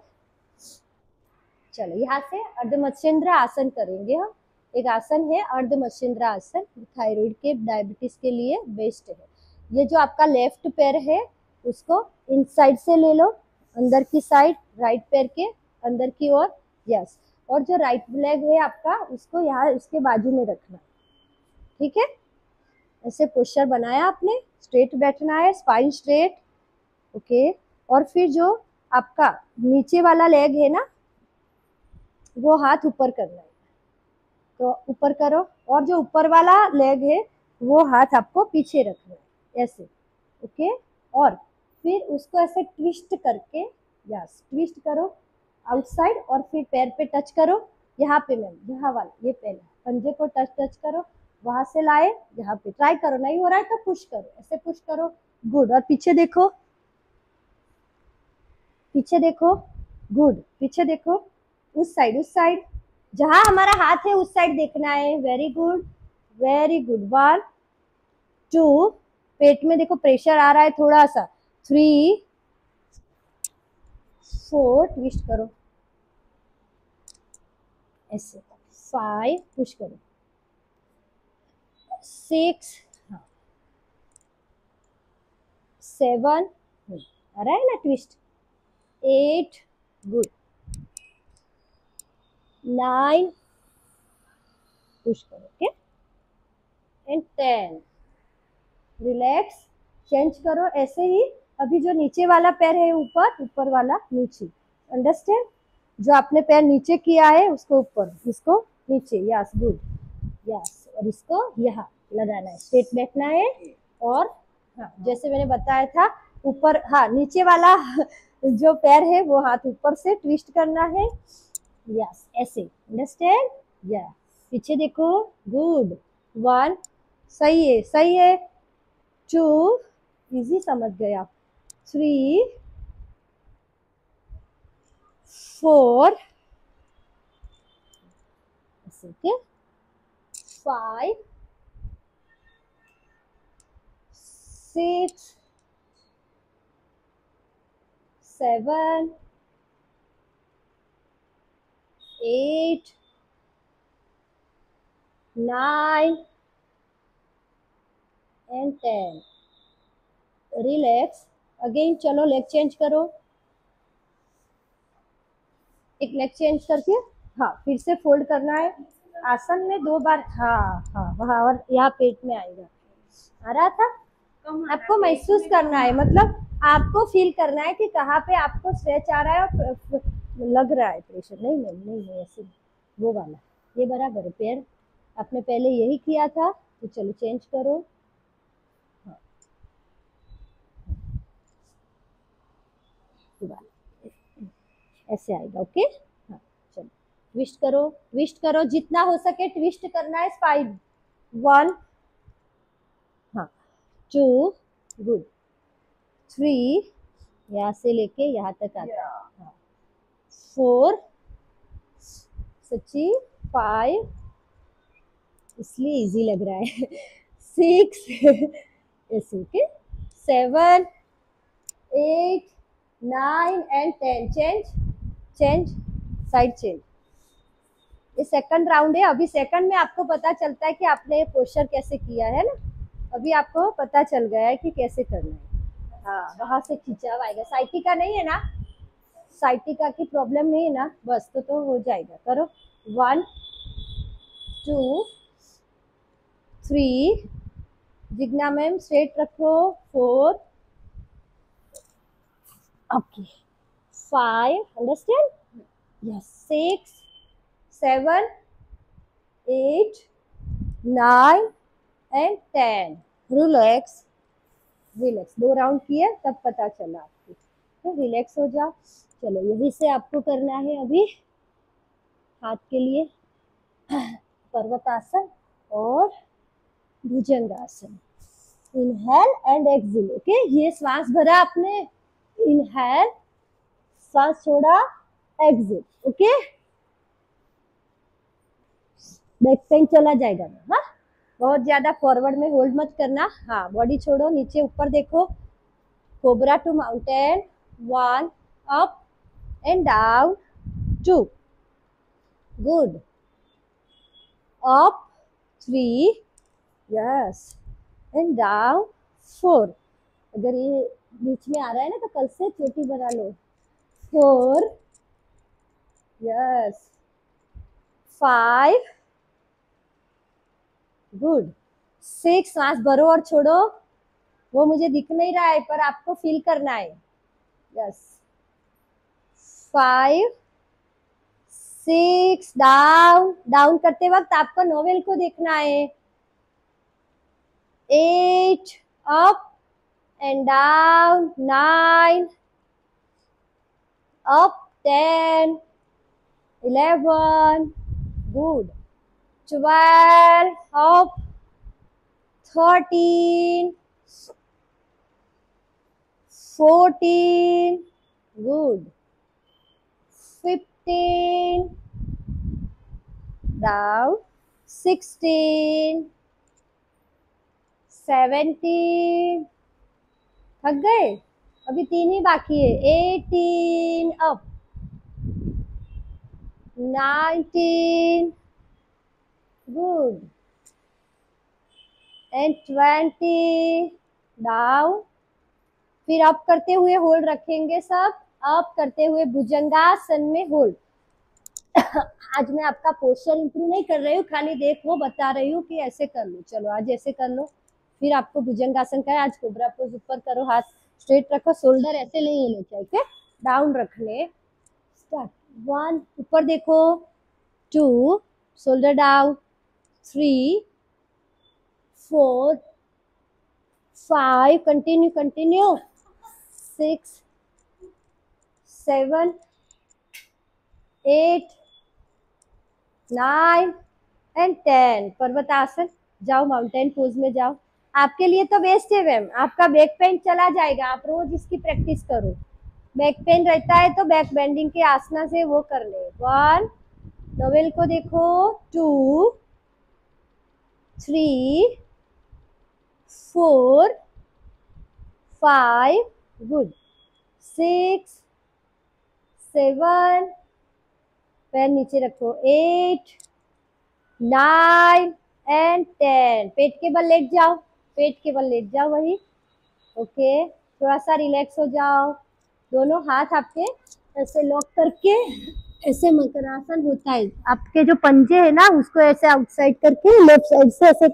चलो यहाँ से अर्धमत्स्येंद्र आसन करेंगे हम। एक आसन है अर्धमत्स्येंद्र आसन, थायराइड के, डायबिटीज के लिए बेस्ट है। ये जो आपका लेफ्ट पैर है उसको इन साइड से ले लो, अंदर की साइड, राइट पैर के अंदर की ओर, यस। और जो राइट लेग है आपका उसको यहाँ इसके बाजू में रखना, ठीक है। ऐसे पोस्चर बनाया आपने, स्ट्रेट बैठना है, स्पाइन स्ट्रेट, ओके। और फिर जो आपका नीचे वाला लेग है ना, वो हाथ ऊपर करना है, तो ऊपर करो। और जो ऊपर वाला लेग है वो हाथ आपको पीछे रखना है, ऐसे, ओके। और फिर उसको ऐसे ट्विस्ट करके, यस, ट्विस्ट करो, आउटसाइड, और फिर पैर पे टच करो, यहाँ पे मैम, यहाँ वाला ये पहले पंजे को टच टच करो, वहां से लाए यहाँ पे, ट्राई करो, नहीं हो रहा है तो पुश करो, ऐसे पुश करो, गुड। और पीछे देखो, पीछे देखो, गुड, पीछे देखो, उस साइड, उस साइड, जहां हमारा हाथ है उस साइड देखना है, वेरी गुड, वेरी गुड। 1 2, पेट में देखो प्रेशर आ रहा है थोड़ा सा, 3 4, ट्विस्ट करो ऐसे, 5, पुश करो, 6, 7, आ रहा है ना ट्विस्ट, 8, गुड, 9, पुश करो, ओके, एंड 10, रिलैक्स, चेंज करो ऐसे ही। अभी जो नीचे वाला पैर है ऊपर, ऊपर वाला नीचे, अंडरस्टैंड, जो आपने पैर नीचे किया है उसको ऊपर, इसको नीचे, यस गुड, यस, और इसको यहाँ लगाना है, स्ट्रेट बैठना है, और हाँ जैसे मैंने बताया था, ऊपर, हाँ नीचे वाला जो पैर है वो हाथ ऊपर से ट्विस्ट करना है, यस ऐसे, अंडरस्टैंड, या पीछे देखो, गुड, 1, सही है, सही है, 2, इजी समझ गए आप, 3 4, ओके, 5 6 7 8 9 and 10, रिलैक्स, अगेन चलो लेग चेंज करो, एक लेग चेंज करके, हाँ फिर से फोल्ड करना है, आसन में 2 बार, हाँ हाँ वहाँ, और यहाँ पेट में आएगा, आ रहा था, आपको महसूस करना है, मतलब आपको फील करना है कि कहाँ पे आपको स्ट्रेच आ रहा है और लग रहा है प्रेशर, नहीं नहीं नहीं नहीं ऐसे, वो वाला, ये बराबर है, पैर आपने पहले यही किया था, तो चलो चेंज करो, हाँ, ऐसे आएगा, ओके, हाँ चलो, ट्विस्ट करो, जितना हो सके ट्विस्ट करना है, 5 1, हाँ 2, गुड, 3, यहाँ से लेके यहाँ तक आता है, हाँ 4, सच्ची, 5, इसलिए इजी लग रहा है, 6 ऐसे, okay, 7 8 9 and 10, change change, side change, ये सेकंड राउंड है, अभी सेकंड में आपको पता चलता है कि आपने पोस्चर कैसे किया है ना, अभी आपको पता चल गया है कि कैसे करना है, हाँ वहां से खिंचाव आएगा, साइटिका नहीं है ना, साइटिका की प्रॉब्लम नहीं है ना, बस तो हो जाएगा, करो, 1 2 3, जिग्ना मैम स्ट्रेट रखो, 4, okay, 5, understand, yes, 6 7 8 9 and 10, relax, relax, 2 round किए तब पता चला आपको, तो रिलैक्स हो जाओ, चलो यही से आपको करना है अभी, हाथ के लिए पर्वतासन और भुजंगासन, इनहेल एंड एक्सहेल, ओके, ये श्वास भरा आपने, इनहेल, श्वास छोड़ा, एक्सहेल, ओके, बैक पेन चला जाएगा, हाँ बहुत ज्यादा फॉरवर्ड में होल्ड मत करना, हाँ बॉडी छोड़ो, नीचे ऊपर देखो, cobra to mountain, 1, up and down, 2, good, up, 3, yes, and down, 4, अगर ये बीच में आ रहा है ना तो कल से चोटी बना लो, 4, यस, 5, गुड, 6, सांस भरो और छोड़ो, वो मुझे दिख नहीं रहा है पर आपको फील करना है, यस, 5 6, डाउन, डाउन करते वक्त आपको नोवेल को देखना है, 8, up and down, 9, up 10, 11, good, 12, up, 13, 14, good, 15, down, 16, 17, थक गए, अभी 3 ही बाकी है, 18, अप, 19, good, and 20, down, फिर अप करते हुए होल्ड रखेंगे सब, अप करते हुए भुजंगासन में होल्ड। आज मैं आपका पोस्चर इंप्रूव नहीं कर रही हूँ, खाली देखो बता रही हूँ कि ऐसे कर लो। चलो आज ऐसे कर लो, फिर आपको भुजंगासन का है। आज कोबरा पोज ऊपर करो, हाथ स्ट्रेट रखो, शोल्डर ऐसे नहीं होने चाहिए, डाउन रखने। स्टार्ट, 1, ऊपर देखो, 2, shoulder down, 3, 4, 5, continue continue, 6, 7, 8, 9 and 10। पर्वतासन, जाओ माउंटेन पोज में जाओ। आपके लिए तो बेस्ट है मैम, आपका बैक पेन चला जाएगा, आप रोज इसकी प्रैक्टिस करो। बैक पेन रहता है तो बैक बेंडिंग के आसना से वो कर ले। 1, नोवेल को देखो, 2, 3, 4, 5, गुड, 6, 7, पैर नीचे रखो, 8, 9 एंड 10। पेट के बल लेट जाओ, पेट के बल लेट जाओ वही। ओके, थोड़ा सा रिलैक्स हो जाओ। दोनों हाथ आपके ऐसे लॉक करके, ऐसे मकरासन होता है, आपके जो पंजे है ना उसको ऐसे आउटसाइड करके लेफ्ट साइड से ऐसे,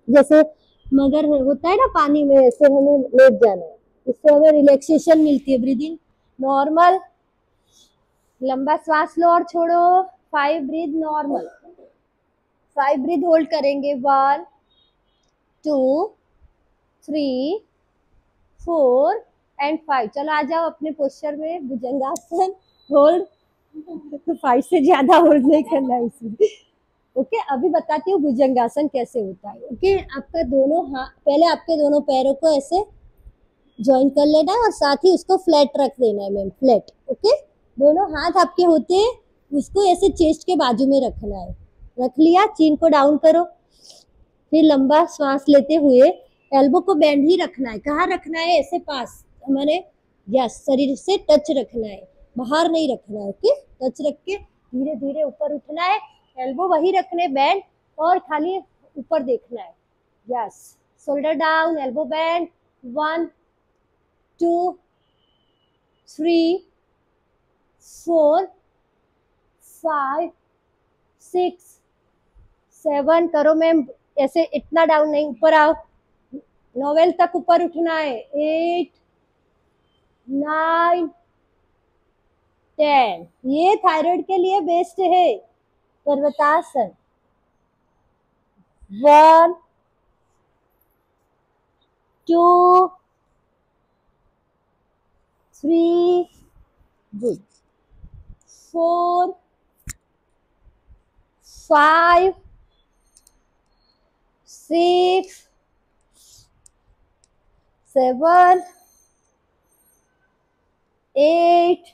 जैसे मगर होता है ना पानी में, ऐसे हमें लेट जाना है। इससे हमें रिलैक्सेशन मिलती है। ब्रीदिंग नॉर्मल, लंबा श्वास लो और छोड़ो। 5 ब्रीथ नॉर्मल, 5 ब्रीथ होल्ड करेंगे। 1, 2, 3, 4 एंड 5। चलो आ जाओ अपने पोस्चर में, भुजंगासन होल्ड। 5 से ज्यादा होल्ड नहीं करना है इसमें। ओके, अभी बताती हूँ भुजंगासन कैसे होता है। ओके, आपका दोनों हाथ, पहले आपके दोनों पैरों को ऐसे ज्वाइन कर लेना है और साथ ही उसको फ्लैट रख देना है मैम, फ्लैट। ओके, दोनों हाथ आपके होते हैं, उसको ऐसे चेस्ट के बाजू में रखना है। रख लिया, चीन को डाउन करो, फिर लंबा श्वास लेते हुए एल्बो को बेंड ही रखना है। कहाँ रखना है? ऐसे पास हमारे, यस, शरीर से टच रखना है, बाहर नहीं रखना है। ओके, टच रख के धीरे धीरे ऊपर उठना है, एल्बो वही रखने बेंड, और खाली ऊपर देखना है। Yes, shoulder down, elbow bend. 1, 2, 3, 4, 5, 6, 7 करो मैम, ऐसे इतना डाउन नहीं, ऊपर आओ, नोवेल तक ऊपर उठना है। 8, 9, 10। ये थायराइड के लिए बेस्ट है पर्वतासन। 1, 2, 3, गुड, 4, 5, 6, 7, 8,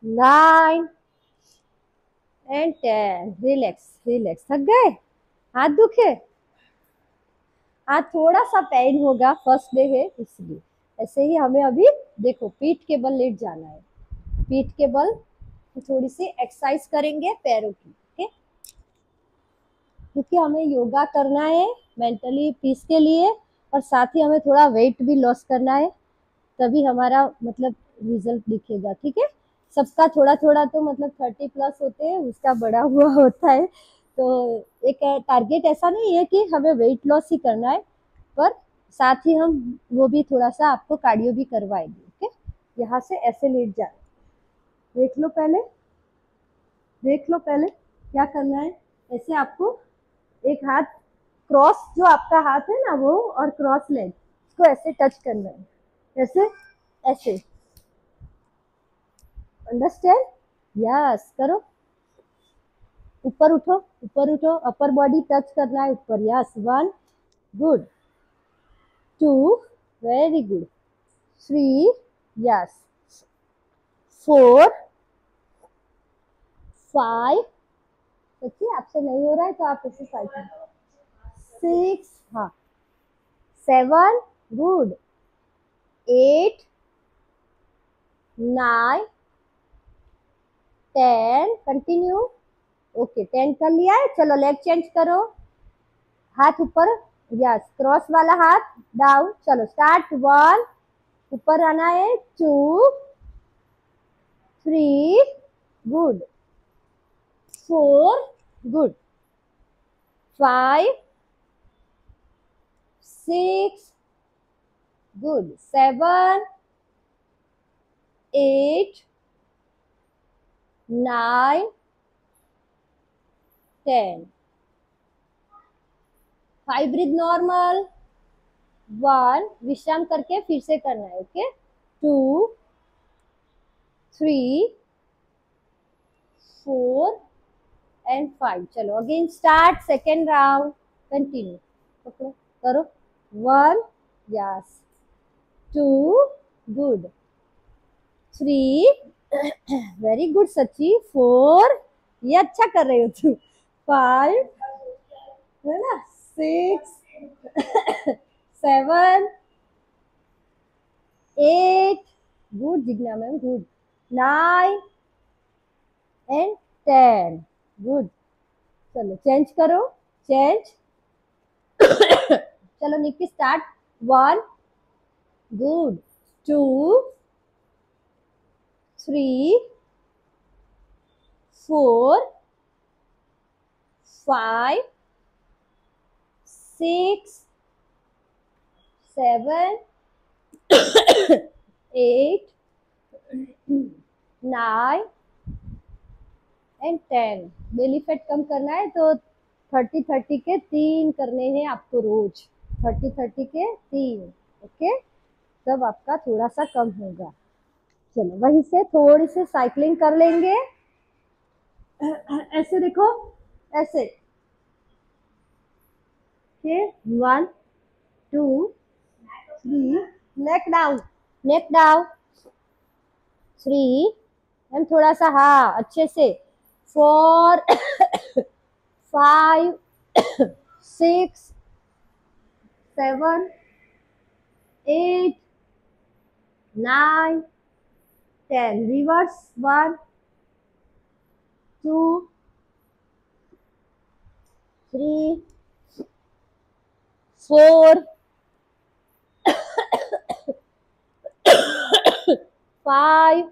9 एंड 10। Relax relax. थक गए? हाथ दुखे? हाथ थोड़ा सा पेन होगा, फर्स्ट डे है इसलिए। ऐसे ही हमें अभी देखो पीठ के बल लेट जाना है, पीठ के बल थोड़ी सी एक्सरसाइज करेंगे पैरों की। ओके, क्योंकि हमें योगा करना है मेंटली पीस के लिए, और साथ ही हमें थोड़ा वेट भी लॉस करना है, तभी हमारा मतलब रिजल्ट दिखेगा। ठीक है, सबका थोड़ा थोड़ा तो मतलब 30+ होते हैं, उसका बड़ा हुआ होता है। तो एक टारगेट ऐसा नहीं है कि हमें वेट लॉस ही करना है, पर साथ ही हम वो भी थोड़ा सा आपको कार्डियो भी करवाएंगे। ओके, यहाँ से ऐसे लेट जाए, देख लो पहले, देख लो पहले क्या करना है। ऐसे आपको एक हाथ क्रॉस, जो आपका हाथ है ना वो, और क्रॉस लेग, इसको ऐसे टच करना है, ऐसे ऐसे। अंडरस्टैंड? यस, करो। ऊपर उठो, ऊपर उठो, अपर बॉडी टच करना है ऊपर। Yes, 1, good, 2, very good, 3, yes, 4, 5, देखिए आपसे नहीं हो रहा है तो आप इसे 5, 6, हाँ, 7, गुड, 8, 9, 10, कंटिन्यू। ओके, 10 कर लिया है। चलो लेग चेंज करो, हाथ ऊपर, यस, क्रॉस वाला हाथ डाउन। चलो स्टार्ट, 1, ऊपर आना है, 2, 3, good, 4, good, 5, 6, good, 7, 8, 9, 10, 5 breathe normal, 1, विश्राम करके फिर से करना है। Okay, 2, 3, 4 and 5। चलो again start, second round, continue, पकड़ो, करो, 1, यस, 2, गुड, 3, वेरी गुड सची, 4, ये अच्छा कर रहे हो तुम, 5, है ना, 6, 7, 8, good Jigna ma'am, good, 9 and 10, good. चलो चेंज करो, चेंज। चलो Nikki start, 1, good, 2, 3, 4, 5, 6, 7, 8, 9 and 10। Belly fat कम करना है तो 30-30 के 3 करने हैं आपको रोज, 30-30 के 3। ओके, तब आपका थोड़ा सा कम होगा। चलो वहीं से थोड़ी सी साइकिलिंग कर लेंगे, ऐसे देखो, ऐसे, okay, 1, 2, 3, neck down, neck down, 3, and थोड़ा सा, हाँ अच्छे से, 4, 5, 6, 7, 8, 9, 10, reverse, 1, 2, 3, 4, 5,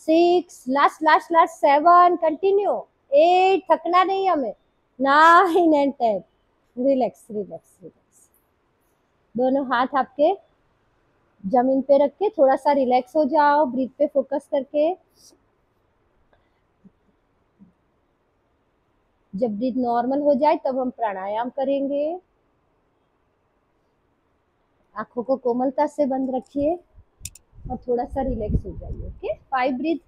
6, last last last, 7, continue, 8, थकना नहीं हमें, 9 एंड 10, रिलैक्स रिलैक्स रिलैक्स। दोनों हाथ आपके जमीन पे रख के थोड़ा सा रिलैक्स हो जाओ, ब्रीथ पे फोकस करके। जब ब्रीथ नॉर्मल हो जाए तब हम प्राणायाम करेंगे। आंखों को कोमलता से बंद रखिए और थोड़ा सा रिलैक्स हो जाइए। Okay, 5 breathe.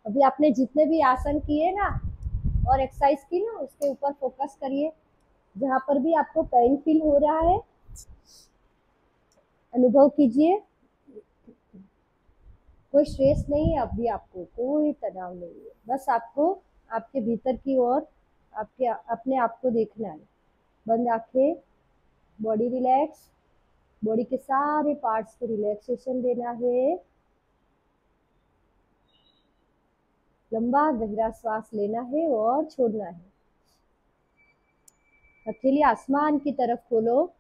अभी आपने जितने भी आसन किए ना और एक्सरसाइज की ना, उसके ऊपर फोकस करिए। जहां पर भी आपको पेन फील हो रहा है अनुभव कीजिए। कोई स्ट्रेस नहीं है, अभी आपको कोई तनाव नहीं है, बस आपको आपके भीतर की ओर आपके अपने आप को देखना है। बंद आंखें, बॉडी रिलैक्स, बॉडी के सारे पार्ट्स को रिलैक्सेशन देना है। लंबा गहरा श्वास लेना है और छोड़ना है। हथेली आसमान की तरफ खोलो,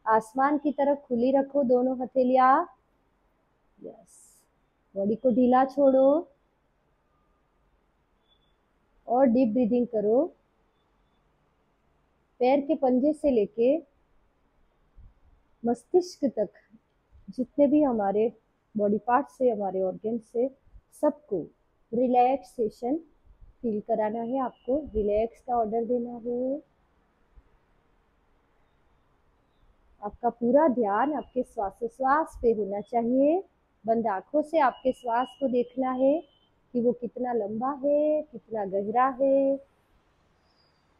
आसमान की तरफ खुली रखो दोनों हथेलियां। यस, बॉडी को ढीला छोड़ो और डीप ब्रीदिंग करो। पैर के पंजे से लेके मस्तिष्क तक, जितने भी हमारे बॉडी पार्ट से, हमारे ऑर्गन से, सबको रिलैक्सेशन फील कराना है। आपको रिलैक्स का ऑर्डर देना है। आपका पूरा ध्यान आपके श्वासोश्वास पे होना चाहिए। बंद आंखों से आपके श्वास को देखना है कि वो कितना लंबा है, कितना गहरा है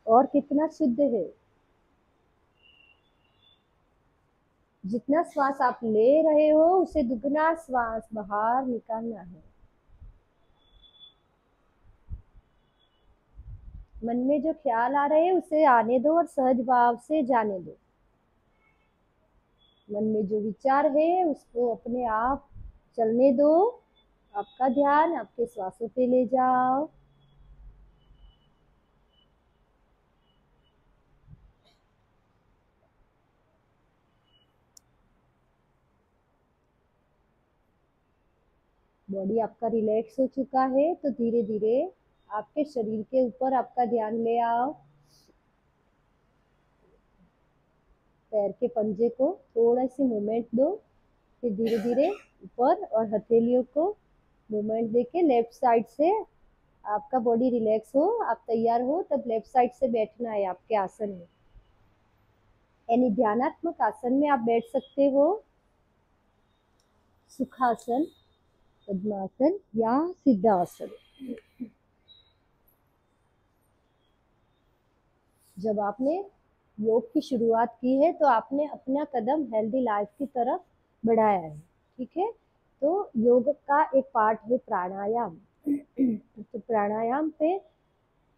और कितना शुद्ध है। जितना श्वास आप ले रहे हो उसे दुगना श्वास बाहर निकालना है। मन में जो ख्याल आ रहे हैं उसे आने दो और सहज भाव से जाने दो। मन में जो विचार है उसको अपने आप चलने दो। आपका ध्यान आपके श्वासों पे ले जाओ। बॉडी आपका रिलैक्स हो चुका है तो धीरे धीरे आपके शरीर के ऊपर आपका ध्यान ले आओ। पैर के पंजे को थोड़ा सी मूवमेंट दो, फिर धीरे धीरे ऊपर और हथेलियों को मूवमेंट देके लेफ्ट साइड से आपका बॉडी रिलैक्स हो, आप तैयार हो तब लेफ्ट साइड से बैठना है आपके आसन में। यानी ध्यानात्मक आसन में आप बैठ सकते हो, सुखासन, पद्मासन या सिद्धासन। जब आपने योग की शुरुआत की है तो आपने अपना कदम हेल्दी लाइफ की तरफ बढ़ाया है, ठीक है। तो योग का एक पार्ट है प्राणायाम। तो प्राणायाम पे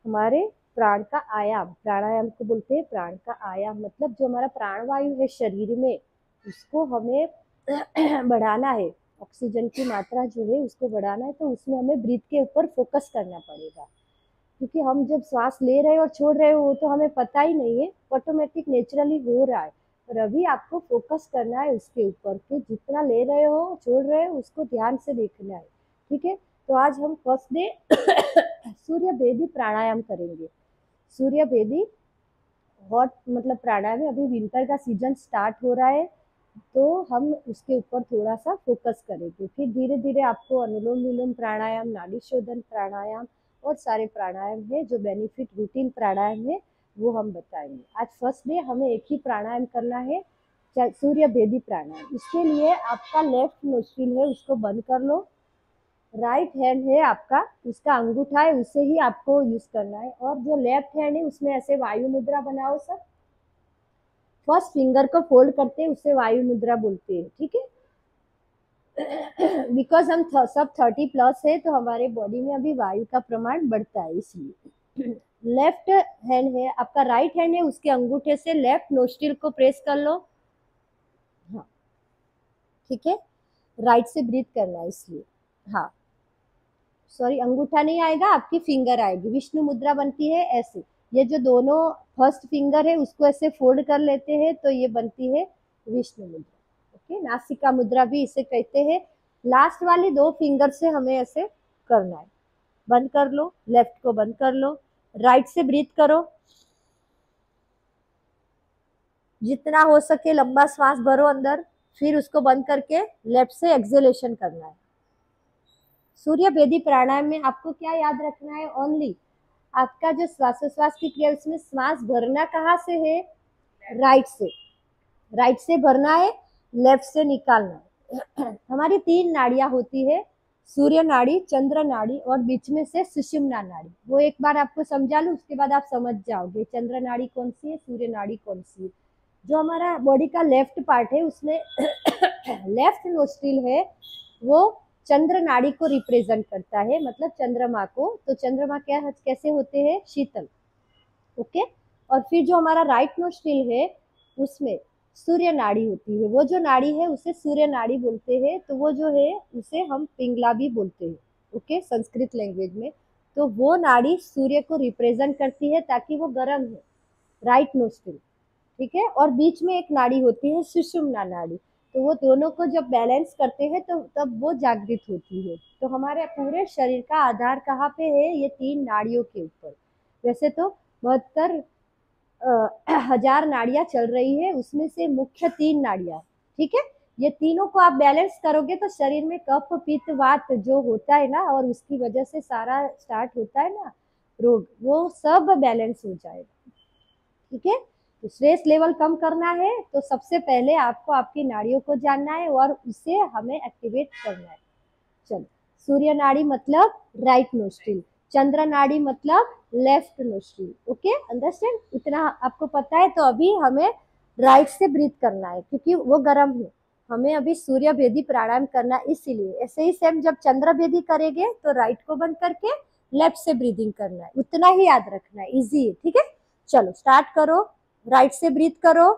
हमारे प्राण का आयाम, प्राणायाम को बोलते हैं प्राण का आयाम, मतलब जो हमारा प्राणवायु है शरीर में उसको हमें बढ़ाना है। ऑक्सीजन की मात्रा जो है उसको बढ़ाना है, तो उसमें हमें ब्रीथ के ऊपर फोकस करना पड़ेगा। क्योंकि हम जब सांस ले रहे हैं और छोड़ रहे हो तो हमें पता ही नहीं है, ऑटोमेटिक नेचुरली हो रहा है। और अभी आपको फोकस करना है उसके ऊपर कि जितना ले रहे हो छोड़ रहे हो उसको ध्यान से देखना है, ठीक है। तो आज हम फर्स्ट डे सूर्य भेदी प्राणायाम करेंगे। सूर्य भेदी हॉट मतलब प्राणायाम है। अभी विंटर का सीजन स्टार्ट हो रहा है तो हम उसके ऊपर थोड़ा सा फोकस करेंगे। फिर धीरे धीरे आपको अनुलोम विलोम प्राणायाम, नाड़ी शोधन प्राणायाम और सारे प्राणायाम है जो बेनिफिट रूटीन प्राणायाम है वो हम बताएंगे। आज फर्स्ट डे हमें एक ही प्राणायाम करना है, सूर्य भेदी प्राणायाम। इसके लिए आपका लेफ्ट नोस्ट्रिल है उसको बंद कर लो। राइट हैंड है आपका, उसका अंगूठा है उसे ही आपको यूज करना है। और जो लेफ्ट हैंड है उसमें ऐसे वायु मुद्रा बनाओ। सब फर्स्ट फिंगर को फोल्ड करते हैं उसे वायु मुद्रा बोलते हैं, ठीक है। बिकॉज हम सब 30+ है तो हमारे बॉडी में अभी वायु का प्रमाण बढ़ता है, इसलिए। लेफ्ट हैंड है आपका, राइट हैंड है उसके अंगूठे से लेफ्ट नोस्ट्रिल को प्रेस कर लो। हाँ ठीक है, राइट से ब्रीथ करना है इसलिए। हाँ सॉरी, अंगूठा नहीं आएगा, आपकी फिंगर आएगी। विष्णु मुद्रा बनती है ऐसे। ये जो दोनों फर्स्ट फिंगर है उसको ऐसे फोल्ड कर लेते हैं तो ये बनती है विष्णु मुद्रा। ओके, नासिका मुद्रा भी इसे कहते हैं। लास्ट वाली 2 फिंगर से हमें ऐसे करना है। बंद कर लो, लेफ्ट को बंद कर लो, राइट से ब्रीथ करो। जितना हो सके लंबा श्वास भरो अंदर, फिर उसको बंद करके लेफ्ट से एक्सहेलेशन करना है। सूर्य भेदी प्राणायाम में आपको क्या याद रखना है? ओनली आपका जो श्वासोश्वास की क्रिया उसमें श्वास भरना कहाँ से है? राइट से। राइट से भरना है, लेफ्ट से निकालना है। हमारी 3 नाड़ियां होती है, सूर्य नाड़ी, चंद्र नाड़ी और बीच में से सुषुम्ना नाड़ी। वो एक बार आपको समझा लूं उसके बाद आप समझ जाओगे चंद्र नाड़ी कौन सी है, सूर्य नाड़ी कौन सी है। जो हमारा बॉडी का लेफ्ट पार्ट है उसमें लेफ्ट नोस्ट्रिल है वो चंद्र नाड़ी को रिप्रेजेंट करता है, मतलब चंद्रमा को। तो चंद्रमा क्या कैसे होते हैं? शीतल। ओके। और फिर जो हमारा राइट नोस्ट्रिल है उसमें सूर्य नाड़ी होती है। वो जो नाड़ी है उसे सूर्य नाड़ी बोलते हैं। तो वो जो है उसे हम पिंगला भी बोलते हैं, ओके, संस्कृत लैंग्वेज में। तो वो नाड़ी सूर्य को रिप्रेजेंट करती है ताकि वो गर्म है, राइट नोस्ट्रिल, ठीक है। और बीच में एक नाड़ी होती है सुषुम्ना नाड़ी। तो वो दोनों को जब बैलेंस करते हैं तो तब वो जागृत होती है। तो हमारे पूरे शरीर का आधार कहाँ पे है? ये 3 नाड़ियों के ऊपर। वैसे तो 72,000 नाड़ियां चल रही है, उसमें से मुख्य 3 नाड़ियां, ठीक है। ये तीनों को आप बैलेंस करोगे तो शरीर में कफ पित्त वात जो होता है ना, और उसकी वजह से सारा स्टार्ट होता है ना रोग, वो सब बैलेंस हो जाएगा, ठीक है। तो स्ट्रेस लेवल कम करना है तो सबसे पहले आपको आपकी नाड़ियों को जानना है और उसे हमें एक्टिवेट करना है। चलो, सूर्य नाड़ी मतलब राइट नोस्ट्रिल, चंद्र नाड़ी मतलब लेफ्ट नोस्ट्रिल। Okay, understand? इतना आपको पता है तो अभी हमें राइट से ब्रीथ करना है क्योंकि वो गर्म है। हमें अभी सूर्य भेदी प्राणायाम करना, इसीलिए ऐसे ही सेम जब चंद्र भेदी करेंगे तो राइट को बंद करके लेफ्ट से ब्रीदिंग करना है, उतना ही याद रखना है, इजी है। ठीक है, चलो स्टार्ट करो, राइट से ब्रीथ करो,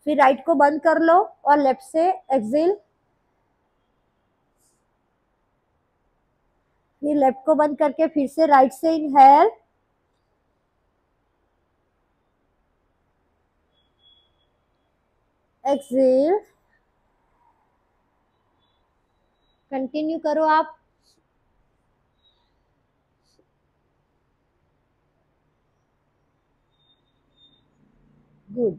फिर राइट को बंद कर लो और लेफ्ट से एक्सेल, फिर लेफ्ट को बंद करके फिर से राइट से इनहेल, एक्सेल, कंटिन्यू करो आप। गुड।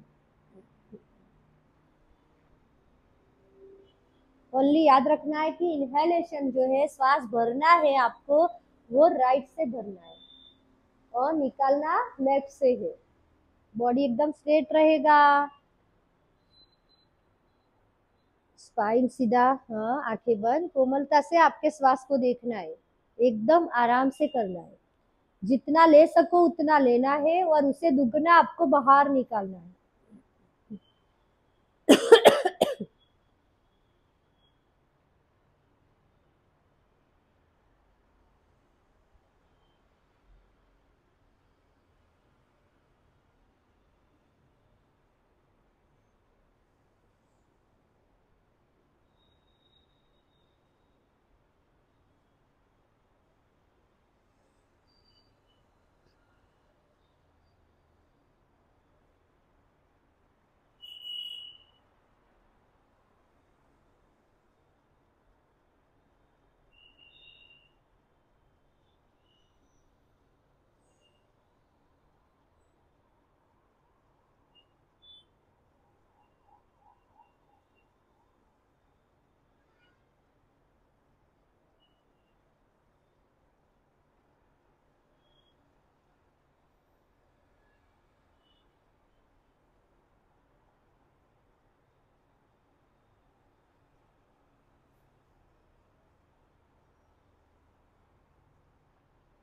ओनली याद रखना है कि इनहेलेशन जो है, श्वास भरना है आपको, वो राइट से भरना है और निकालना लेफ्ट से है। बॉडी एकदम स्ट्रेट रहेगा, स्पाइन सीधा, हाँ आंखें बंद, कोमलता से आपके श्वास को देखना है, एकदम आराम से करना है। जितना ले सको उतना लेना है और उसे दुगना आपको बाहर निकालना है।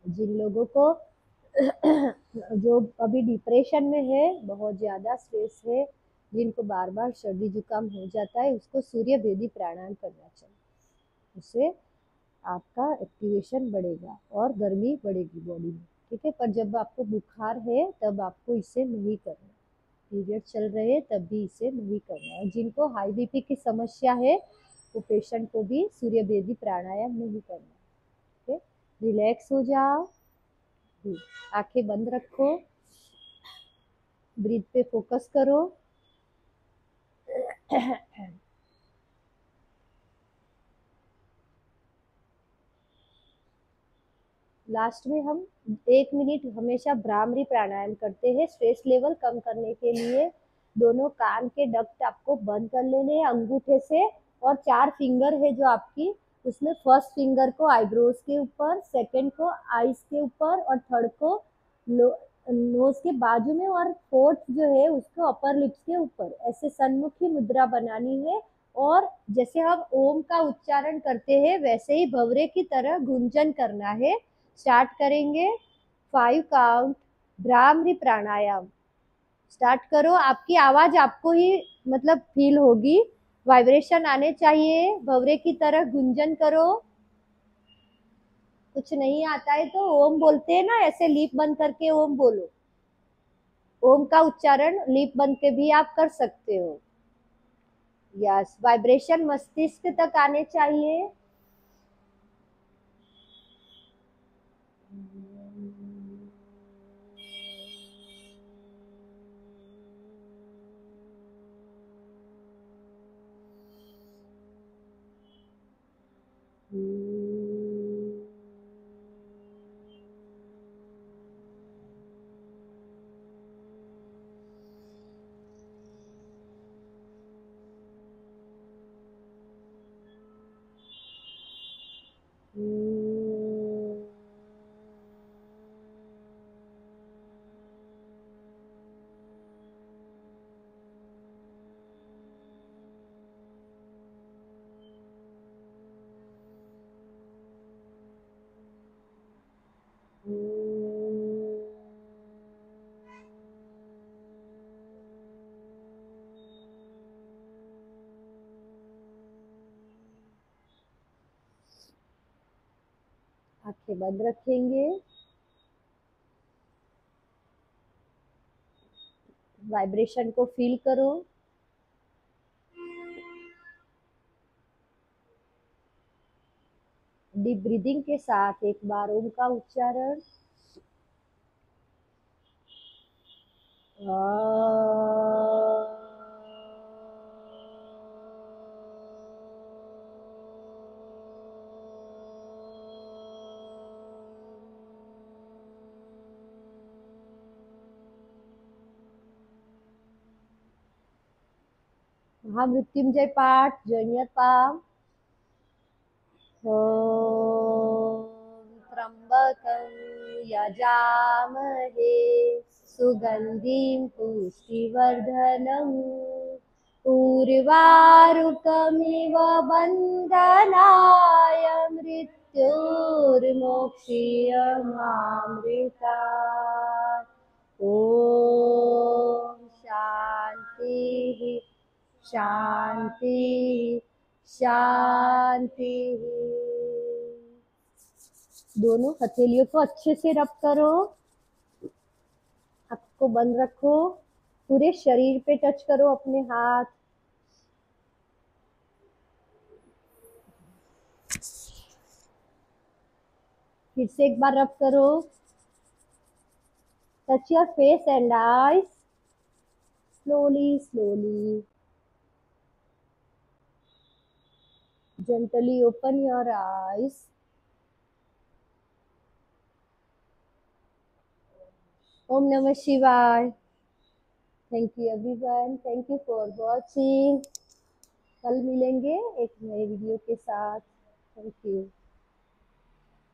जिन लोगों को जो अभी डिप्रेशन में है, बहुत ज्यादा स्ट्रेस है, जिनको बार बार सर्दी जुकाम हो जाता है, उसको सूर्य भेदी प्राणायाम करना चाहिए। उससे आपका एक्टिवेशन बढ़ेगा और गर्मी बढ़ेगी बॉडी में। ठीक है, पर जब आपको बुखार है तब आपको इसे नहीं करना, पीरियड चल रहे हैं तब भी इसे नहीं करना है। जिनको हाई बीपी की समस्या है वो पेशेंट को भी सूर्य भेदी प्राणायाम नहीं करना। ठीक है, रिलैक्स हो जाओ, आंखें बंद रखो, ब्रीथ पे फोकस करो। लास्ट में हम 1 मिनट हमेशा भ्रामरी प्राणायाम करते हैं, स्ट्रेस लेवल कम करने के लिए। दोनों कान के डक्ट आपको बंद कर लेने हैं अंगूठे से, और 4 फिंगर है जो आपकी, उसमें फर्स्ट फिंगर को आईब्रोज के ऊपर, सेकंड को आईज के ऊपर और थर्ड को नोज के बाजू में, और फोर्थ जो है उसको अपर लिप्स के ऊपर, ऐसे सन्मुखी मुद्रा बनानी है। और जैसे हम ओम का उच्चारण करते हैं वैसे ही भवरे की तरह गुंजन करना है। स्टार्ट करेंगे, 5 काउंट, भ्रामरी प्राणायाम। स्टार्ट करो, आपकी आवाज आपको ही मतलब फील होगी, वाइब्रेशन आने चाहिए, भवरे की तरह गुंजन करो। कुछ नहीं आता है तो ओम बोलते हैं ना, ऐसे लीप बंद करके ओम बोलो। ओम का उच्चारण लीप बंद के भी आप कर सकते हो। यस, वाइब्रेशन मस्तिष्क तक आने चाहिए। आंखें बंद रखेंगे, वाइब्रेशन को फील करो। डीप ब्रीदिंग के साथ एक बार ओम का उच्चारण। महामृत्युंजय पाठ, जॉइन योर पाम। त्र्यंबकं यजामहे सुगंधिं पुष्टिवर्धनम् उर्वारुकमिव बन्धनाय मृत्योर्मोक्षीयमामृतात्। ॐ शान्तिः शांति शांति। दोनों हथेलियों को अच्छे से रब करो, हाथ को बंद रखो, पूरे शरीर पे टच करो अपने हाथ। फिर से एक बार रब करो। Touch your face and eyes, slowly gently open your eyes. Om Namah Shivaya. Thank you everyone. Thank you for watching. कल मिलेंगे एक नए वीडियो के साथ। Thank you.